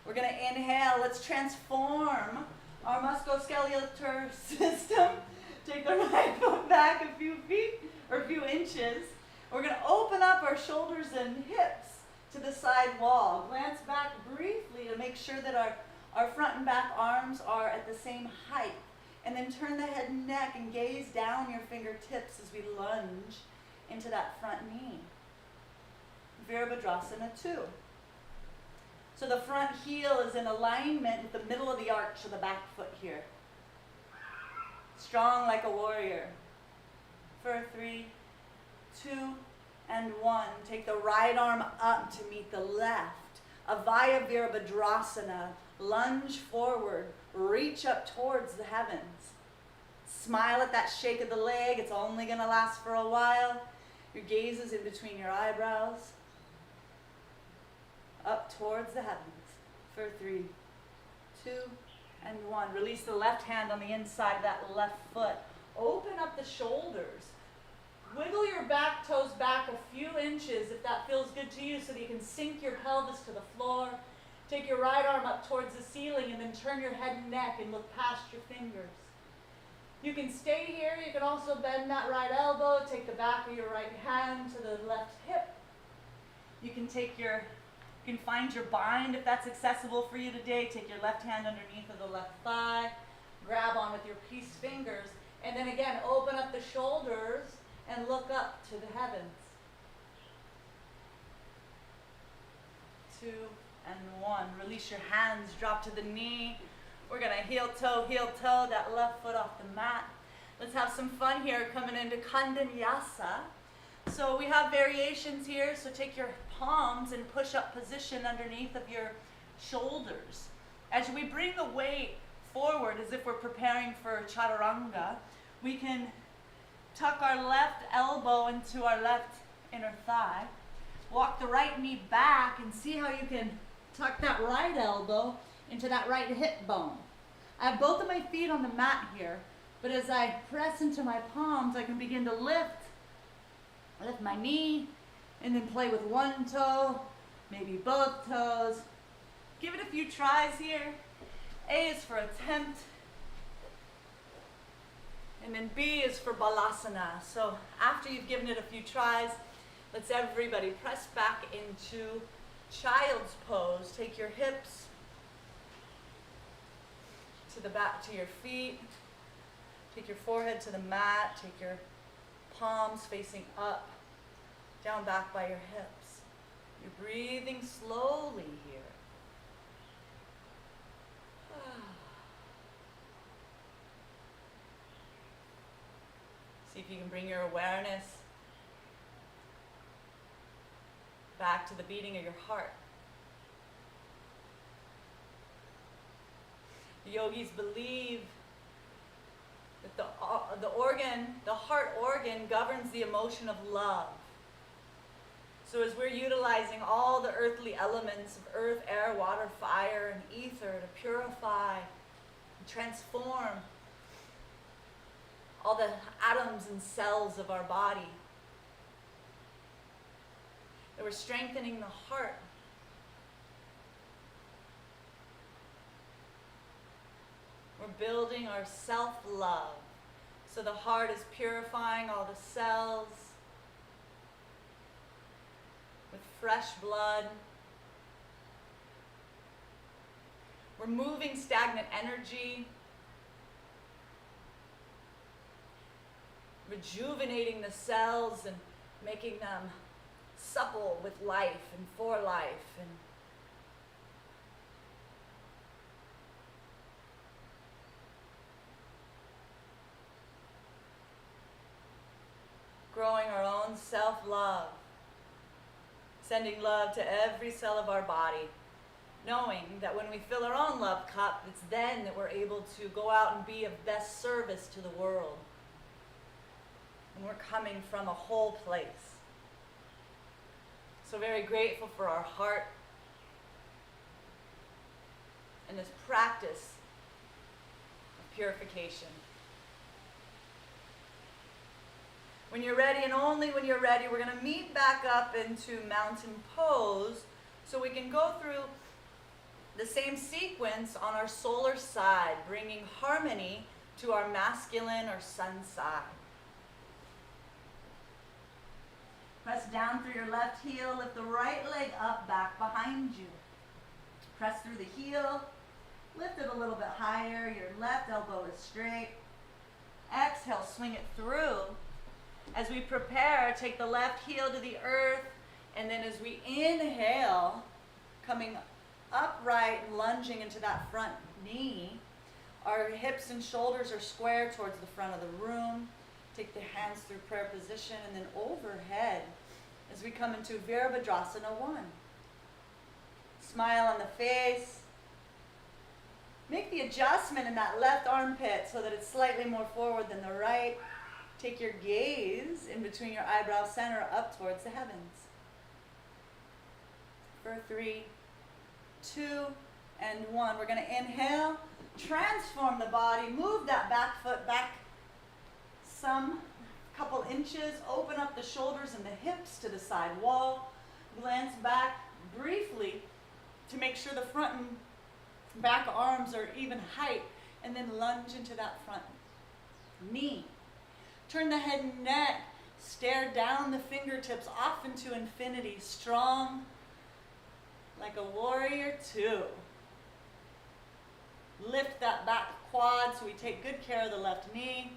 We're going to inhale. Let's transform our musculoskeletal system. Take the right foot back a few feet or a few inches. We're going to open up our shoulders and hips to the side wall. Glance back briefly to make sure that our front and back arms are at the same height. And then turn the head and neck and gaze down your fingertips as we lunge into that front knee. Virabhadrasana 2. So the front heel is in alignment with the middle of the arch of the back foot here. Strong like a warrior. For 3, 2, and 1. Take the right arm up to meet the left. Avaya Virabhadrasana. Lunge forward. Reach up towards the heavens. Smile at that shake of the leg. It's only going to last for a while. Your gaze is in between your eyebrows. Up towards the heavens. For 3, 2, and 1. Release the left hand on the inside of that left foot. Open up the shoulders. Wiggle your back toes back a few inches if that feels good to you so that you can sink your pelvis to the floor. Take your right arm up towards the ceiling and then turn your head and neck and look past your fingers. You can stay here. You can also bend that right elbow. Take the back of your right hand to the left hip. You can find your bind if that's accessible for you today. Take your left hand underneath of the left thigh. Grab on with your peace fingers. And then again, open up the shoulders and look up to the heavens. 2 and 1. Release your hands, drop to the knee. We're going to heel toe, that left foot off the mat. Let's have some fun here coming into Kandanyasa. So we have variations here. So take your palms and push up position underneath of your shoulders. As we bring the weight forward as if we're preparing for chaturanga, we can tuck our left elbow into our left inner thigh. Walk the right knee back and see how you can tuck that right elbow into that right hip bone. I have both of my feet on the mat here, but as I press into my palms, I can begin to lift my knee, and then play with one toe, maybe both toes. Give it a few tries here. A is for attempt, and then B is for balasana. So after you've given it a few tries, let's everybody press back into child's pose. Take your hips to the back to your feet. Take your forehead to the mat. Take your palms facing up, down back by your hips. You're breathing slowly here. See if you can bring your awareness back to the beating of your heart. The yogis believe that the heart organ governs the emotion of love. So as we're utilizing all the earthly elements of earth, air, water, fire, and ether to purify and transform all the atoms and cells of our body, that we're strengthening the heart. We're building our self-love. So the heart is purifying all the cells with fresh blood. We're moving stagnant energy, rejuvenating the cells and making them supple with life and for life. And self-love. Sending love to every cell of our body, knowing that when we fill our own love cup, it's then that we're able to go out and be of best service to the world. And we're coming from a whole place. So very grateful for our heart and this practice of purification. When you're ready, and only when you're ready, we're going to meet back up into mountain pose so we can go through the same sequence on our solar side, bringing harmony to our masculine or sun side. Press down through your left heel, lift the right leg up, back behind you. Press through the heel, lift it a little bit higher, your left elbow is straight. Exhale, swing it through. As we prepare, take the left heel to the earth, and then as we inhale, coming upright and lunging into that front knee, our hips and shoulders are square towards the front of the room. Take the hands through prayer position, and then overhead as we come into Virabhadrasana 1. Smile on the face. Make the adjustment in that left armpit so that it's slightly more forward than the right. Take your gaze in between your eyebrow center up towards the heavens. For 3, 2, and 1. We're going to inhale, transform the body, move that back foot back some couple inches, open up the shoulders and the hips to the side wall, glance back briefly to make sure the front and back arms are even height, and then lunge into that front knee. Turn the head and neck, stare down the fingertips off into infinity, strong like a warrior 2. Lift that back quad so we take good care of the left knee.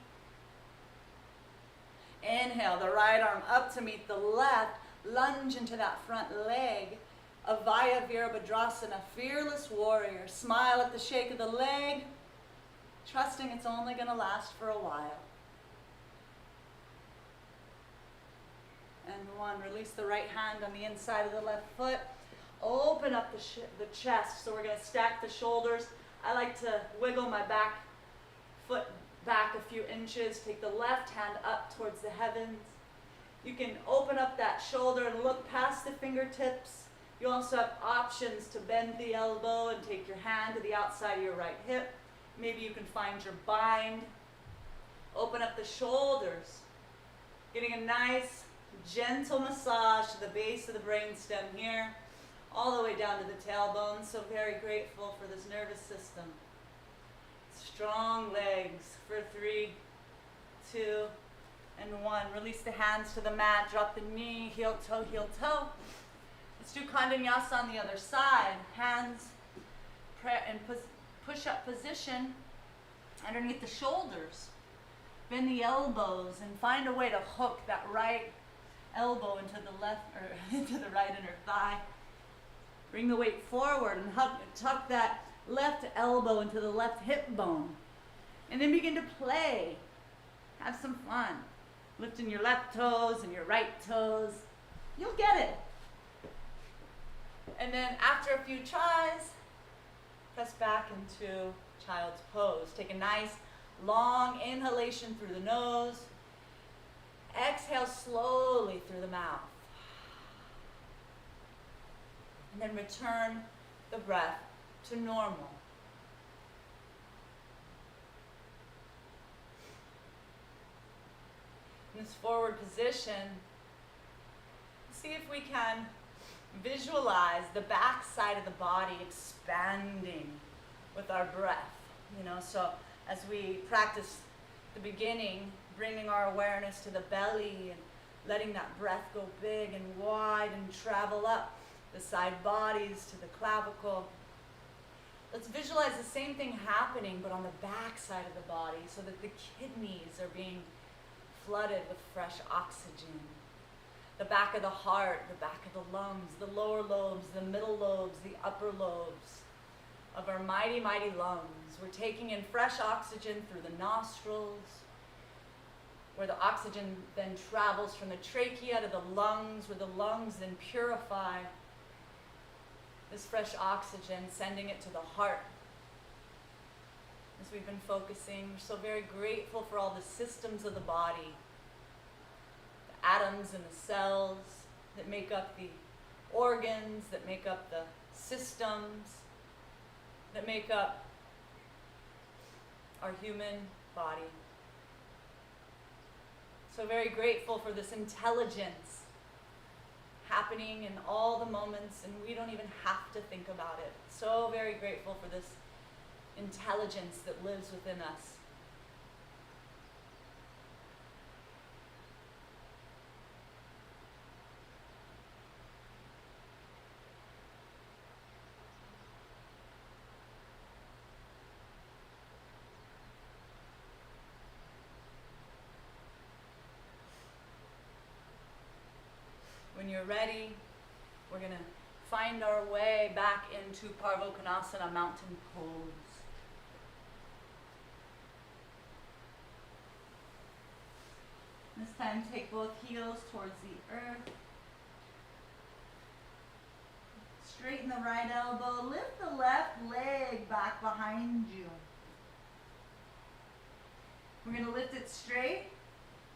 Inhale, the right arm up to meet the left, lunge into that front leg. Avaya Virabhadrasana, fearless warrior. Smile at the shake of the leg, trusting it's only going to last for a while. And 1, release the right hand on the inside of the left foot. Open up the chest, so we're going to stack the shoulders. I like to wiggle my back foot back a few inches. Take the left hand up towards the heavens. You can open up that shoulder and look past the fingertips. You also have options to bend the elbow and take your hand to the outside of your right hip. Maybe you can find your bind. Open up the shoulders. Getting a nice gentle massage to the base of the brainstem here, all the way down to the tailbone. So very grateful for this nervous system. Strong legs for 3, 2, and 1. Release the hands to the mat, drop the knee, heel toe, heel toe. Let's do Kandanyasa on the other side. Hands in push-up position underneath the shoulders. Bend the elbows and find a way to hook that right elbow into the left or into the right inner thigh. Bring the weight forward and tuck that left elbow into the left hip bone. And then begin to play. Have some fun. Lifting your left toes and your right toes. You'll get it. And then after a few tries, press back into child's pose. Take a nice long inhalation through the nose. Exhale slowly through the mouth. And then return the breath to normal. In this forward position, see if we can visualize the back side of the body expanding with our breath. So as we practice the beginning, bringing our awareness to the belly and letting that breath go big and wide and travel up the side bodies to the clavicle. Let's visualize the same thing happening, but on the back side of the body, so that the kidneys are being flooded with fresh oxygen. The back of the heart, the back of the lungs, the lower lobes, the middle lobes, the upper lobes of our mighty, mighty lungs. We're taking in fresh oxygen through the nostrils, where the oxygen then travels from the trachea to the lungs, where the lungs then purify this fresh oxygen, sending it to the heart. As we've been focusing, we're so very grateful for all the systems of the body, the atoms and the cells that make up the organs, that make up the systems, that make up our human body. So very grateful for this intelligence happening in all the moments, and we don't even have to think about it. So very grateful for this intelligence that lives within us. When you're ready, we're going to find our way back into Parvokonasana, mountain pose. This time, take both heels towards the earth. Straighten the right elbow. Lift the left leg back behind you. We're going to lift it straight.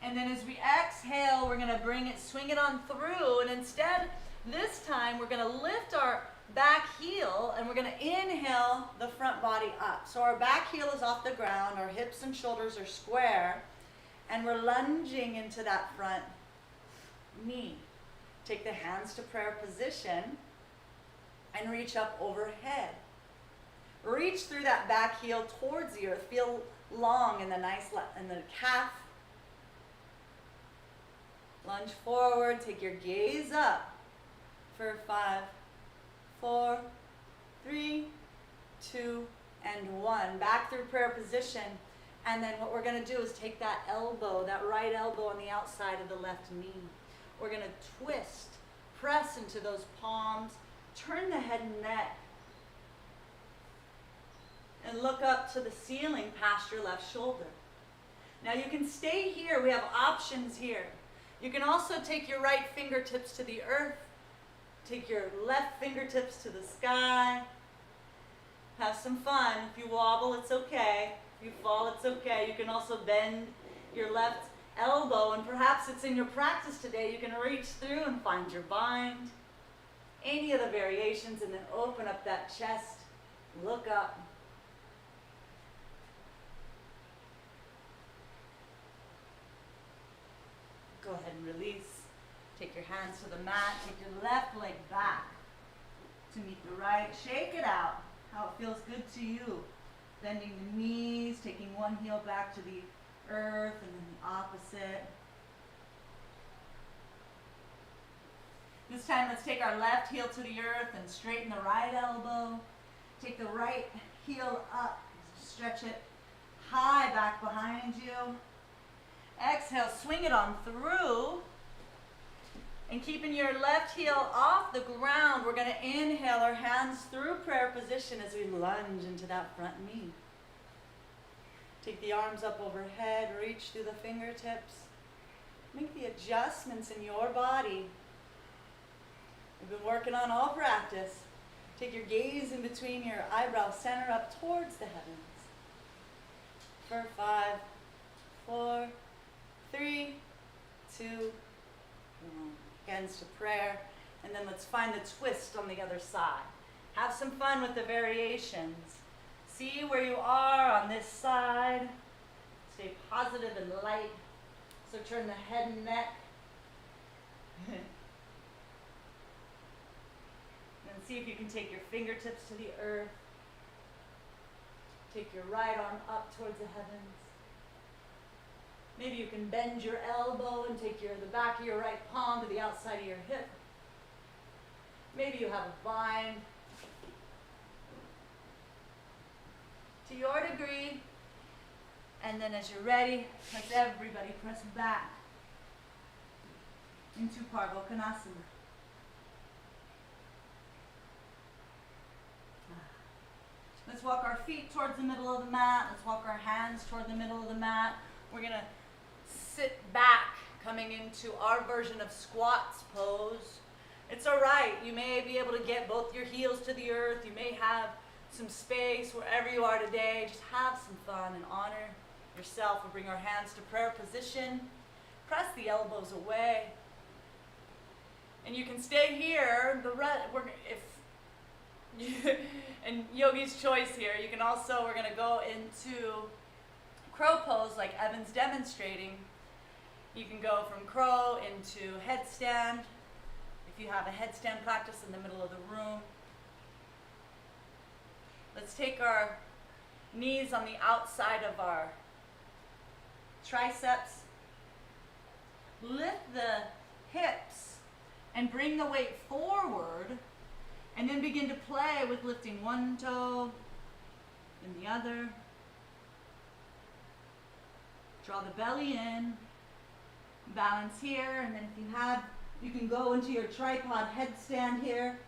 And then as we exhale, we're going to bring it, swing it on through. And instead, this time, we're going to lift our back heel and we're going to inhale the front body up. So our back heel is off the ground, our hips and shoulders are square, and we're lunging into that front knee. Take the hands to prayer position and reach up overhead. Reach through that back heel towards the earth. Feel long in the in the calf. Lunge forward, take your gaze up for 5, 4, 3, 2, and 1. Back through prayer position. And then what we're going to do is take that elbow, that right elbow on the outside of the left knee. We're going to twist, press into those palms, turn the head and neck, and look up to the ceiling past your left shoulder. Now you can stay here. We have options here. You can also take your right fingertips to the earth, take your left fingertips to the sky. Have some fun. If you wobble, it's okay. If you fall, it's okay. You can also bend your left elbow, and perhaps it's in your practice today, you can reach through and find your bind. Any of the variations, and then open up that chest, look up. Go ahead and release. Take your hands to the mat. Take your left leg back to meet the right. Shake it out, how it feels good to you. Bending the knees, taking one heel back to the earth and then the opposite. This time, let's take our left heel to the earth and straighten the right elbow. Take the right heel up, stretch it high back behind you. Exhale, swing it on through. And keeping your left heel off the ground, we're going to inhale our hands through prayer position as we lunge into that front knee. Take the arms up overhead, reach through the fingertips. Make the adjustments in your body. We've been working on all practice. Take your gaze in between your eyebrows, center up towards the heavens. For 5, 4, 3, 2, 1. Hands to prayer, and then let's find the twist on the other side. Have some fun with the variations. See where you are on this side. Stay positive and light. So turn the head and neck. And see if you can take your fingertips to the earth. Take your right arm up towards the heavens. Maybe you can bend your elbow and take the back of your right palm to the outside of your hip. Maybe you have a bind. To your degree. And then as you're ready, let's everybody press back into Parvokonasana. Let's walk our feet towards the middle of the mat. Let's walk our hands toward the middle of the mat. We're going to sit back, coming into our version of squats pose. It's all right. You may be able to get both your heels to the earth. You may have some space wherever you are today. Just have some fun and honor yourself. We'll bring our hands to prayer position. Press the elbows away. And you can stay here. And yogi's choice here. You can also, we're going to go into crow pose like Evan's demonstrating. You can go from crow into headstand. If you have a headstand practice in the middle of the room. Let's take our knees on the outside of our triceps. Lift the hips and bring the weight forward, and then begin to play with lifting one toe and the other. Draw the belly in, balance here, and then if you have, you can go into your tripod headstand here.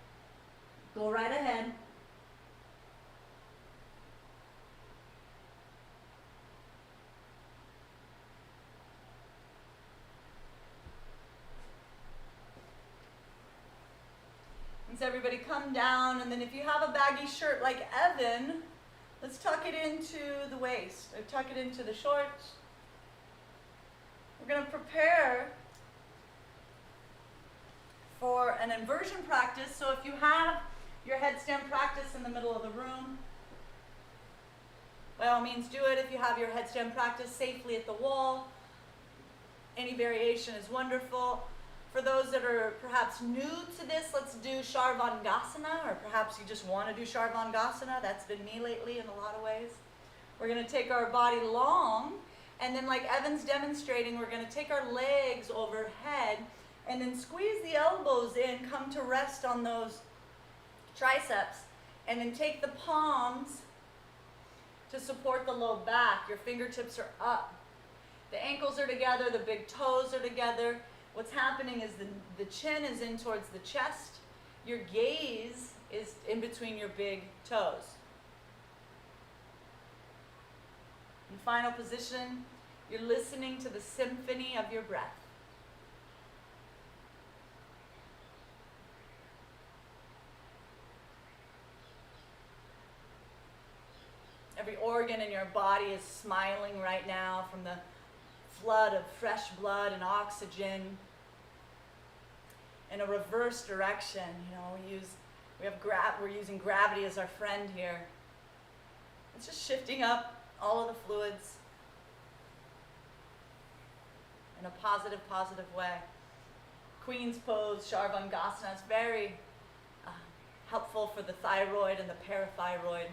Go right ahead. So everybody come down, and then if you have a baggy shirt like Evan, let's tuck it into the waist, or tuck it into the shorts. We're going to prepare for an inversion practice. So if you have your headstand practice in the middle of the room, by all means do it. If you have your headstand practice safely at the wall, any variation is wonderful. For those that are perhaps new to this, let's do Sharvangasana, or perhaps you just want to do Sharvangasana. That's been me lately in a lot of ways. We're going to take our body long, and then like Evan's demonstrating, we're going to take our legs overhead, and then squeeze the elbows in, come to rest on those triceps, and then take the palms to support the low back. Your fingertips are up. The ankles are together, the big toes are together. What's happening is the chin is in towards the chest. Your gaze is in between your big toes. In final position, you're listening to the symphony of your breath. Every organ in your body is smiling right now from the flood of fresh blood and oxygen in a reverse direction. You know, we're using gravity as our friend here. It's just shifting up all of the fluids in a positive way. Queen's pose, Sharvangasana, is very helpful for the thyroid and the parathyroid.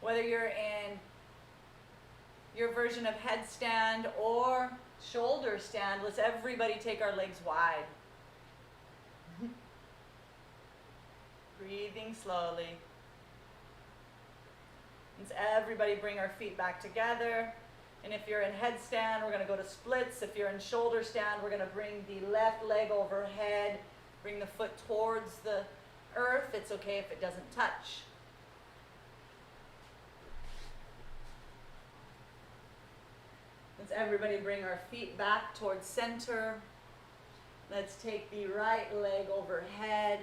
Whether you're in your version of headstand or shoulder stand, let's everybody take our legs wide. Breathing slowly. Let's everybody bring our feet back together. And if you're in headstand, we're going to go to splits. If you're in shoulder stand, we're going to bring the left leg overhead. Bring the foot towards the earth. It's okay if it doesn't touch. Let's everybody bring our feet back towards center. Let's take the right leg overhead.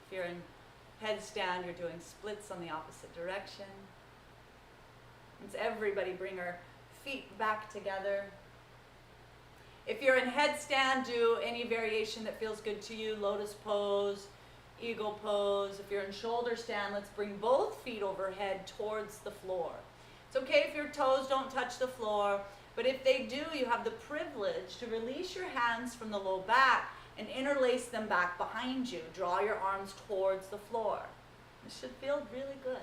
If you're in headstand, you're doing splits on the opposite direction. Let's everybody bring our feet back together. If you're in headstand, do any variation that feels good to you. Lotus pose, eagle pose. If you're in shoulder stand, let's bring both feet overhead towards the floor. It's okay if your toes don't touch the floor, but if they do, you have the privilege to release your hands from the low back and interlace them back behind you. Draw your arms towards the floor. This should feel really good.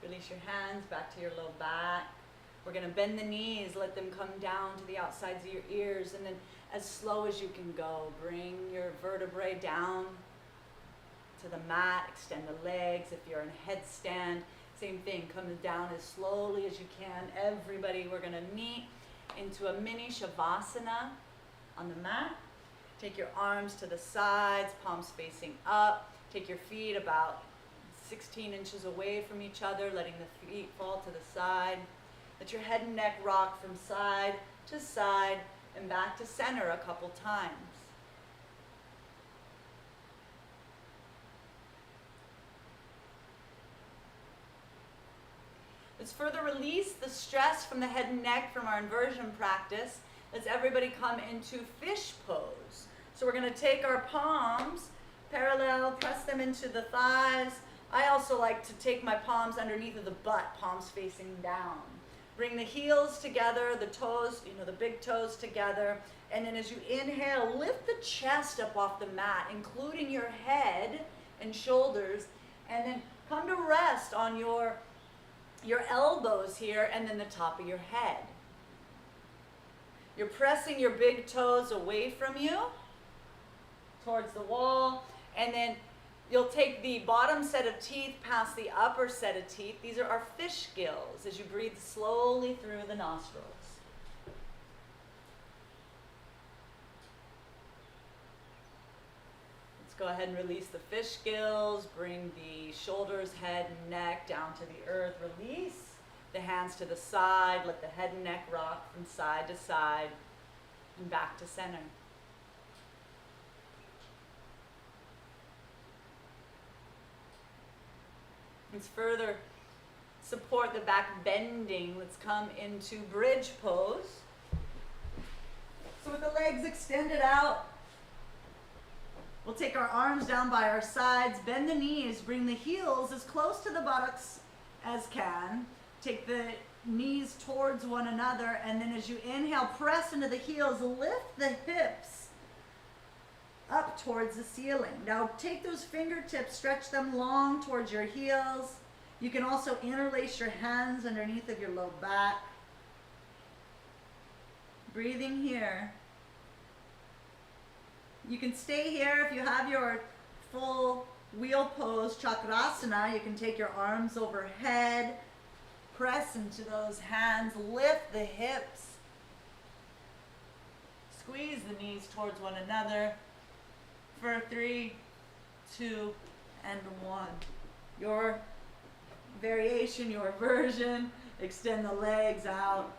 Release your hands back to your low back. We're going to bend the knees, let them come down to the outsides of your ears, and then as slow as you can go, bring your vertebrae down to the mat, extend the legs. If you're in headstand, Same thing, come down as slowly as you can. Everybody, we're gonna meet into a mini Shavasana on the mat. Take your arms to the sides, palms facing up. Take your feet about 16 inches away from each other, letting the feet fall to the side. Let your head and neck rock from side to side and back to center a couple times. Let's further release the stress from the head and neck from our inversion practice. Let's everybody come into fish pose. So we're going to take our palms parallel, press them into the thighs. I also like to take my palms underneath of the butt, palms facing down. Bring the heels together, the toes, the big toes together. And then as you inhale, lift the chest up off the mat, including your head and shoulders. And then come to rest on your elbows here and then the top of your head. You're pressing your big toes away from you towards the wall, and then you'll take the bottom set of teeth past the upper set of teeth. These are our fish gills as you breathe slowly through the nostrils. Let's go ahead and release the fish gills. Bring the shoulders, head, and neck down to the earth. Release the hands to the side. Let the head and neck rock from side to side and back to center. Let's further support the back bending. Let's come into bridge pose. So with the legs extended out, we'll take our arms down by our sides, bend the knees, bring the heels as close to the buttocks as can. Take the knees towards one another, and then as you inhale, press into the heels, lift the hips up towards the ceiling. Now take those fingertips, stretch them long towards your heels. You can also interlace your hands underneath of your low back. Breathing here. You can stay here if you have your full wheel pose, chakrasana. You can take your arms overhead, press into those hands, lift the hips. Squeeze the knees towards one another. For 3, 2, and 1. Your variation, your version. Extend the legs out.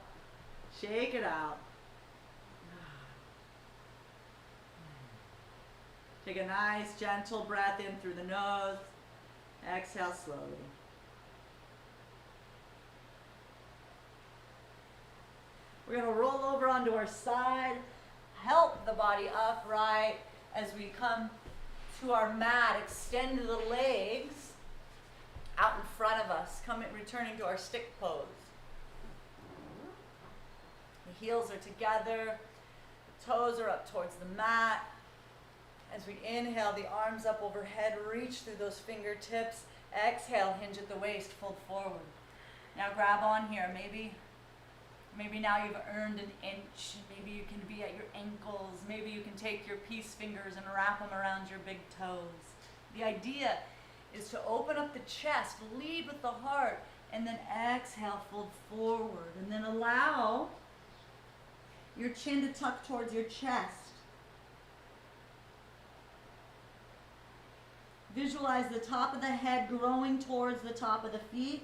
Shake it out. Take a nice gentle breath in through the nose. Exhale slowly. We're going to roll over onto our side. Help the body upright. As we come to our mat, extend the legs out in front of us, returning to our stick pose. The heels are together, the toes are up towards the mat. As we inhale, the arms up overhead, reach through those fingertips. Exhale, hinge at the waist, fold forward. Now grab on here, maybe now you've earned an inch. Maybe you can be at your ankles. Maybe you can take your peace fingers and wrap them around your big toes. The idea is to open up the chest, lead with the heart, and then exhale, fold forward. And then allow your chin to tuck towards your chest. Visualize the top of the head growing towards the top of the feet.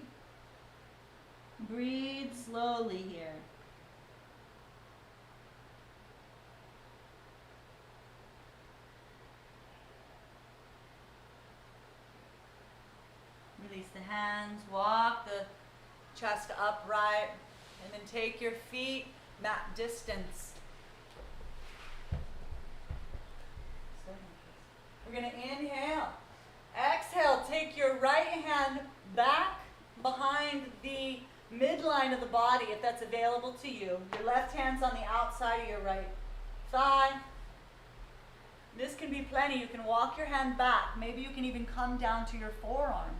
Breathe slowly here. Release the hands, walk the chest upright, and then take your feet mat distance. We're going to inhale. Exhale, take your right hand back behind the midline of the body, if that's available to you. Your left hand's on the outside of your right thigh. This can be plenty. You can walk your hand back. Maybe you can even come down to your forearm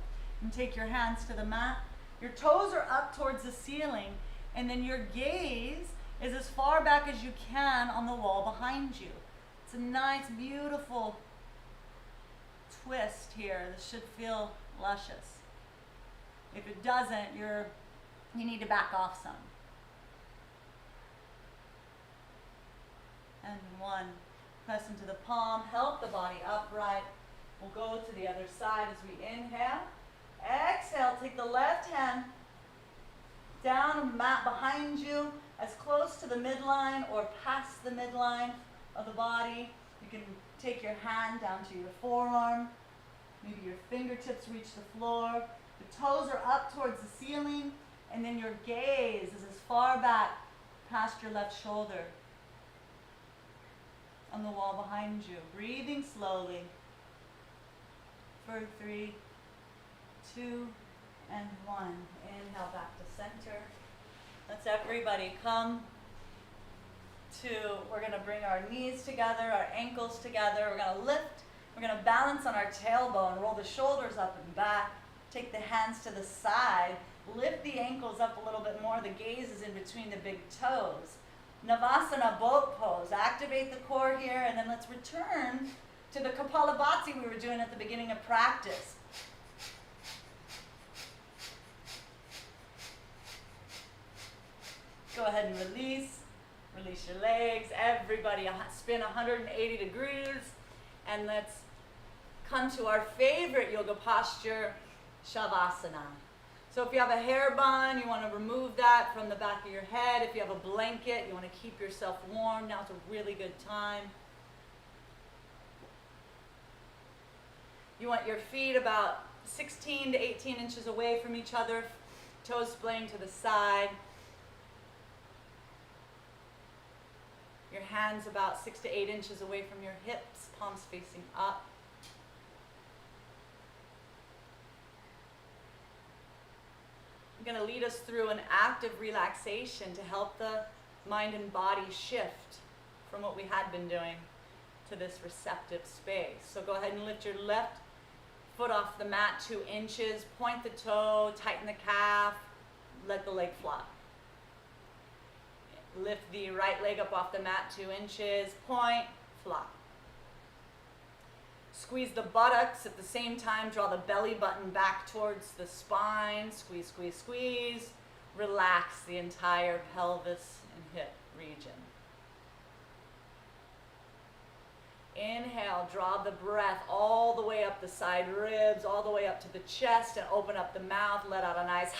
and take your hands to the mat. Your toes are up towards the ceiling, and then your gaze is as far back as you can on the wall behind you. It's a nice, beautiful twist here. This should feel luscious. If it doesn't, you need to back off some. And 1. Press into the palm, help the body upright. We'll go to the other side as we inhale. Exhale, take the left hand down a mat behind you, as close to the midline or past the midline of the body. You can take your hand down to your forearm. Maybe your fingertips reach the floor. The toes are up towards the ceiling, and then your gaze is as far back past your left shoulder on the wall behind you. Breathing slowly for 3, 2, and 1. Inhale back to center. Let's everybody come to, we're going to bring our knees together, our ankles together. We're going to lift, we're going to balance on our tailbone, roll the shoulders up and back, take the hands to the side, lift the ankles up a little bit more. The gaze is in between the big toes. Navasana boat pose. Activate the core here, and then let's return to the Kapalabhati we were doing at the beginning of practice. Go ahead and release. Release your legs. Everybody spin 180 degrees. And let's come to our favorite yoga posture, Shavasana. So if you have a hair bun, you want to remove that from the back of your head. If you have a blanket, you want to keep yourself warm. Now's a really good time. You want your feet about 16 to 18 inches away from each other, toes splaying to the side. Your hands about 6 to 8 inches away from your hips, palms facing up. I'm going to lead us through an active relaxation to help the mind and body shift from what we had been doing to this receptive space. So go ahead and lift your left foot off the mat 2 inches, point the toe, tighten the calf, let the leg flop. Lift the right leg up off the mat 2 inches, point, flop. Squeeze the buttocks at the same time, draw the belly button back towards the spine, squeeze, squeeze, squeeze. Relax the entire pelvis and hip region. Inhale, draw the breath all the way up the side ribs, all the way up to the chest, and open up the mouth, let out a nice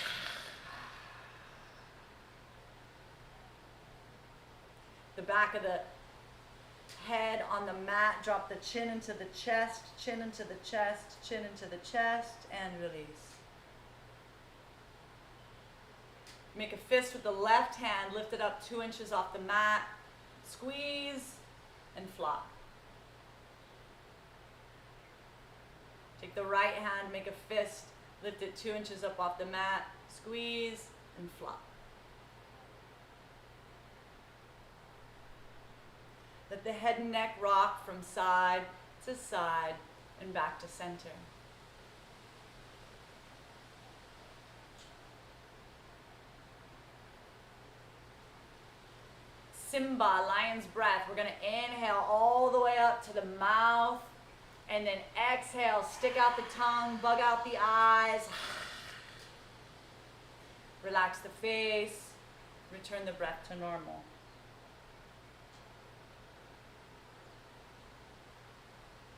the back of the head on the mat, drop the chin into the chest, chin into the chest, chin into the chest, and release. Make a fist with the left hand, lift it up 2 inches off the mat, squeeze, and flop. Take the right hand, make a fist, lift it 2 inches up off the mat, squeeze, and flop. Let the head and neck rock from side to side and back to center. Simba, lion's breath. We're going to inhale all the way up to the mouth, and then exhale, stick out the tongue, bug out the eyes. Relax the face, return the breath to normal.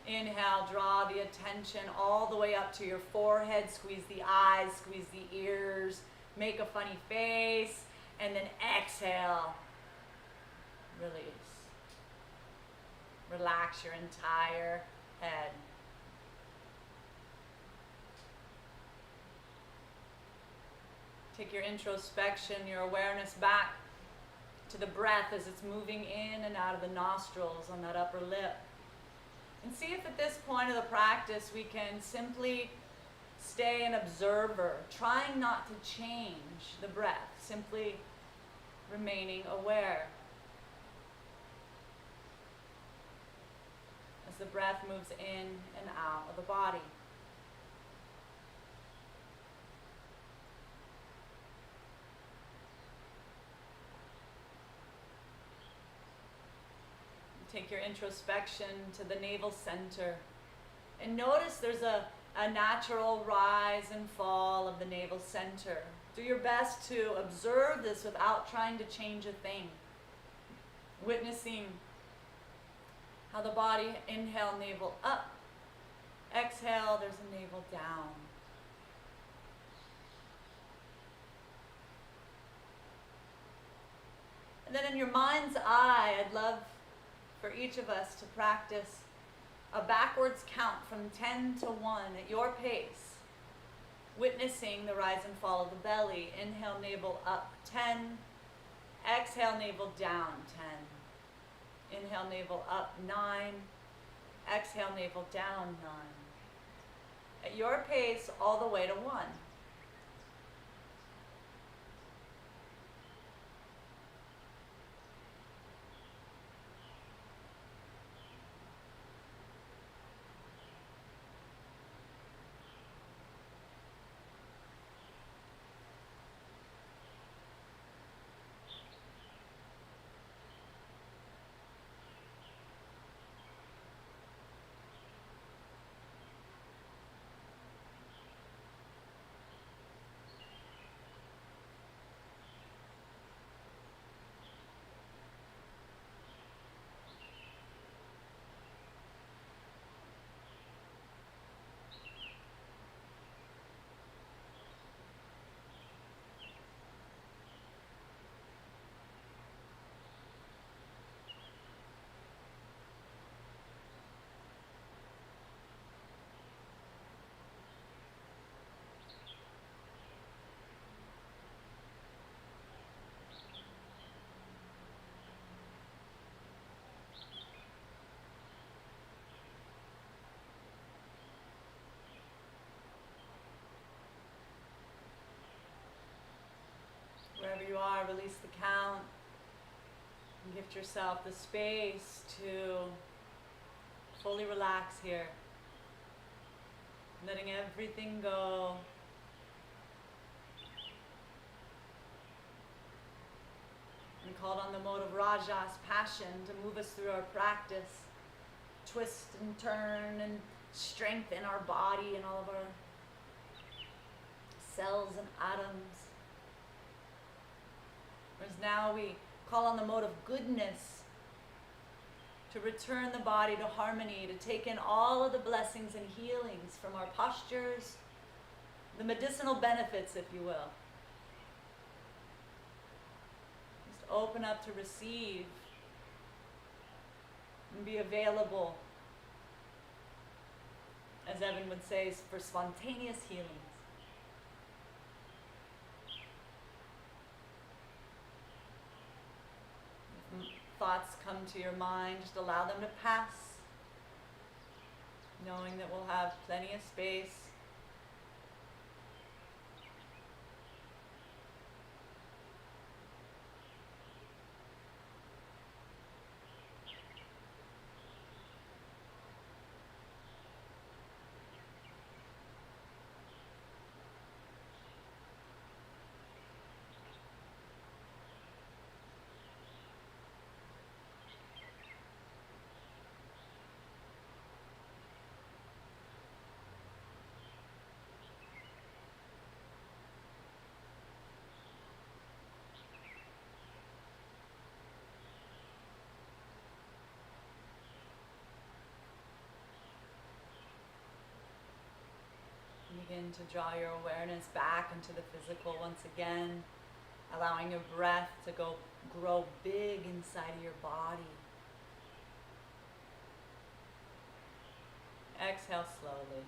Inhale, draw the attention all the way up to your forehead, squeeze the eyes, squeeze the ears, make a funny face, and then exhale, release. Relax your entire head. Take your introspection, your awareness back to the breath as it's moving in and out of the nostrils on that upper lip. And see if at this point of the practice we can simply stay an observer, trying not to change the breath, simply remaining aware. As the breath moves in and out of the body. Take your introspection to the navel center. And notice there's a natural rise and fall of the navel center. Do your best to observe this without trying to change a thing. Witnessing how the body, inhale, navel up. Exhale, there's a navel down. And then in your mind's eye, I'd love for each of us to practice a backwards count from 10 to 1 at your pace. Witnessing the rise and fall of the belly. Inhale, navel up, 10. Exhale, navel down, 10. Inhale, navel up, 9. Exhale, navel down, 9. At your pace, all the way to 1. Wherever you are, release the count. And gift yourself the space to fully relax here. Letting everything go. We called on the mode of Rajas, passion, to move us through our practice. Twist and turn and strengthen our body and all of our cells and atoms. Whereas now we call on the mode of goodness to return the body to harmony, to take in all of the blessings and healings from our postures, the medicinal benefits, if you will. Just open up to receive and be available, as Evan would say, for spontaneous healings. Thoughts come to your mind, just allow them to pass, knowing that we'll have plenty of space. Begin to draw your awareness back into the physical once again, allowing your breath to grow big inside of your body. Exhale slowly.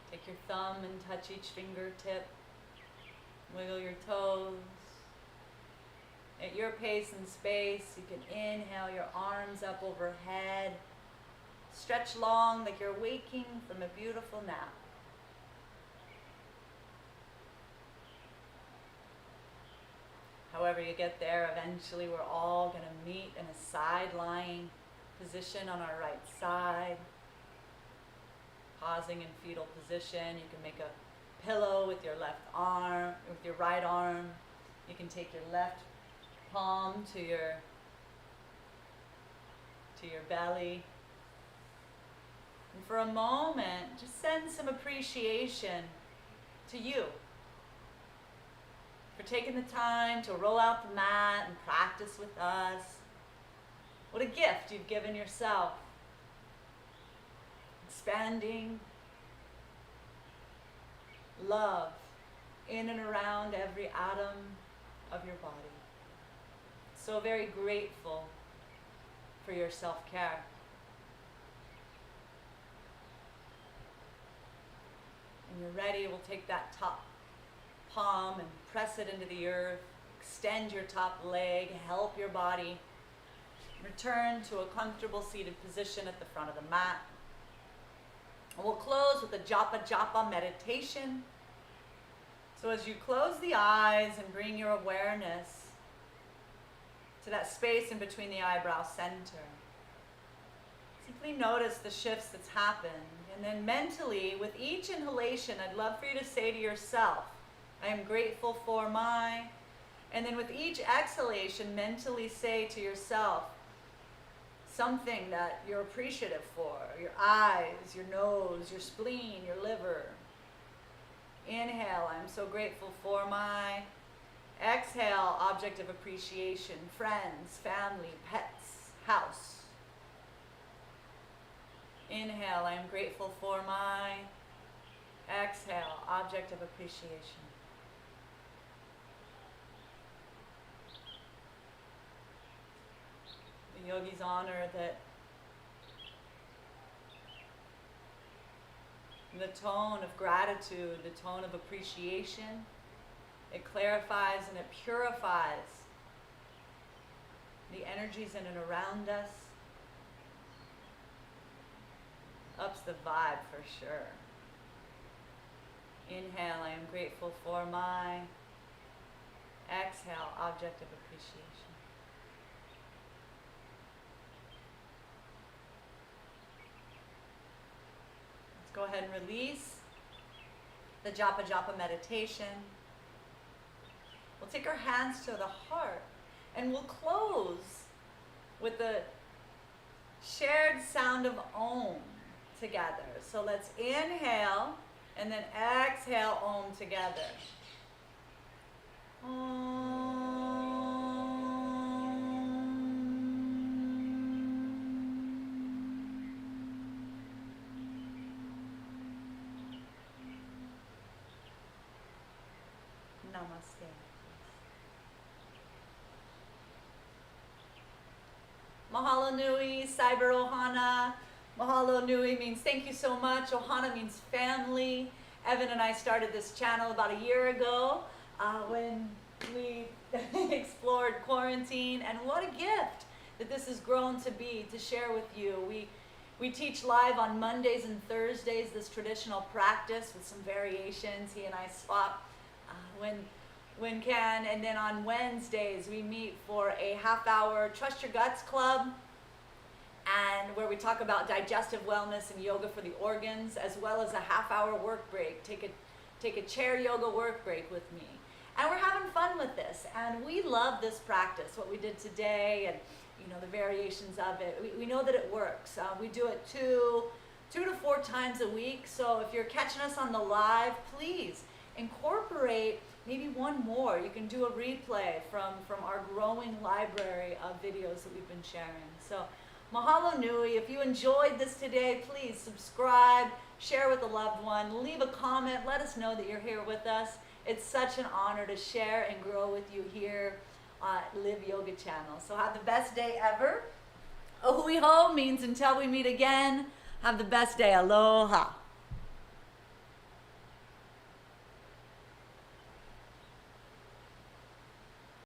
Take your thumb and touch each fingertip. Wiggle your toes. At your pace and space, you can inhale your arms up overhead. Stretch long like you're waking from a beautiful nap. However you get there, eventually we're all going to meet in a side-lying position on our right side. Pausing in fetal position. You can make a pillow with your left arm, with your right arm. You can take your left palm to your And for a moment, just send some appreciation to you for taking the time to roll out the mat and practice with us. What a gift you've given yourself. Expanding love in and around every atom of your body. So very grateful for your self-care. When you're ready, we'll take that top palm and press it into the earth. Extend your top leg, help your body return to a comfortable seated position at the front of the mat. And we'll close with a japa japa meditation. So as you close the eyes and bring your awareness to that space in between the eyebrow center, simply notice the shifts that's happened. And then mentally, with each inhalation, I'd love for you to say to yourself, I am grateful for my, and then with each exhalation, mentally say to yourself something that you're appreciative for, your eyes, your nose, your spleen, your liver. Inhale, I'm so grateful for my. Exhale, object of appreciation, friends, family, pets, house. Inhale, I am grateful for my. Exhale, object of appreciation. The yogis honor that the tone of gratitude, the tone of appreciation, it clarifies and it purifies the energies in and around us. Ups the vibe for sure. Inhale, I am grateful for my. Exhale, object of appreciation. Let's go ahead and release the japa japa meditation. We'll take our hands to the heart and we'll close with the shared sound of Om together. So let's inhale and then exhale Om together. Om. Namaste. Mahalo nui, Cyber Ohana. Mahalo nui means thank you so much. Ohana means family. Evan and I started this channel about a year ago when we explored quarantine, and what a gift that this has grown to be, to share with you. We teach live on Mondays and Thursdays, this traditional practice with some variations. He and I swap when can, and then on Wednesdays we meet for a half-hour Trust Your Guts Club, and where we talk about digestive wellness and yoga for the organs, as well as a half-hour work break. Take a chair yoga work break with me, and we're having fun with this, and we love this practice, what we did today, and the variations of it. We know that it works. We do it two to 4 times a week, so if you're catching us on the live, please incorporate maybe one more. You can do a replay from our growing library of videos that we've been sharing. So mahalo nui. If you enjoyed this today, please subscribe, share with a loved one, leave a comment, let us know that you're here with us. It's such an honor to share and grow with you here on Live Yoga Channel. So have the best day ever. Ohui ho means until we meet again. Have the best day. Aloha.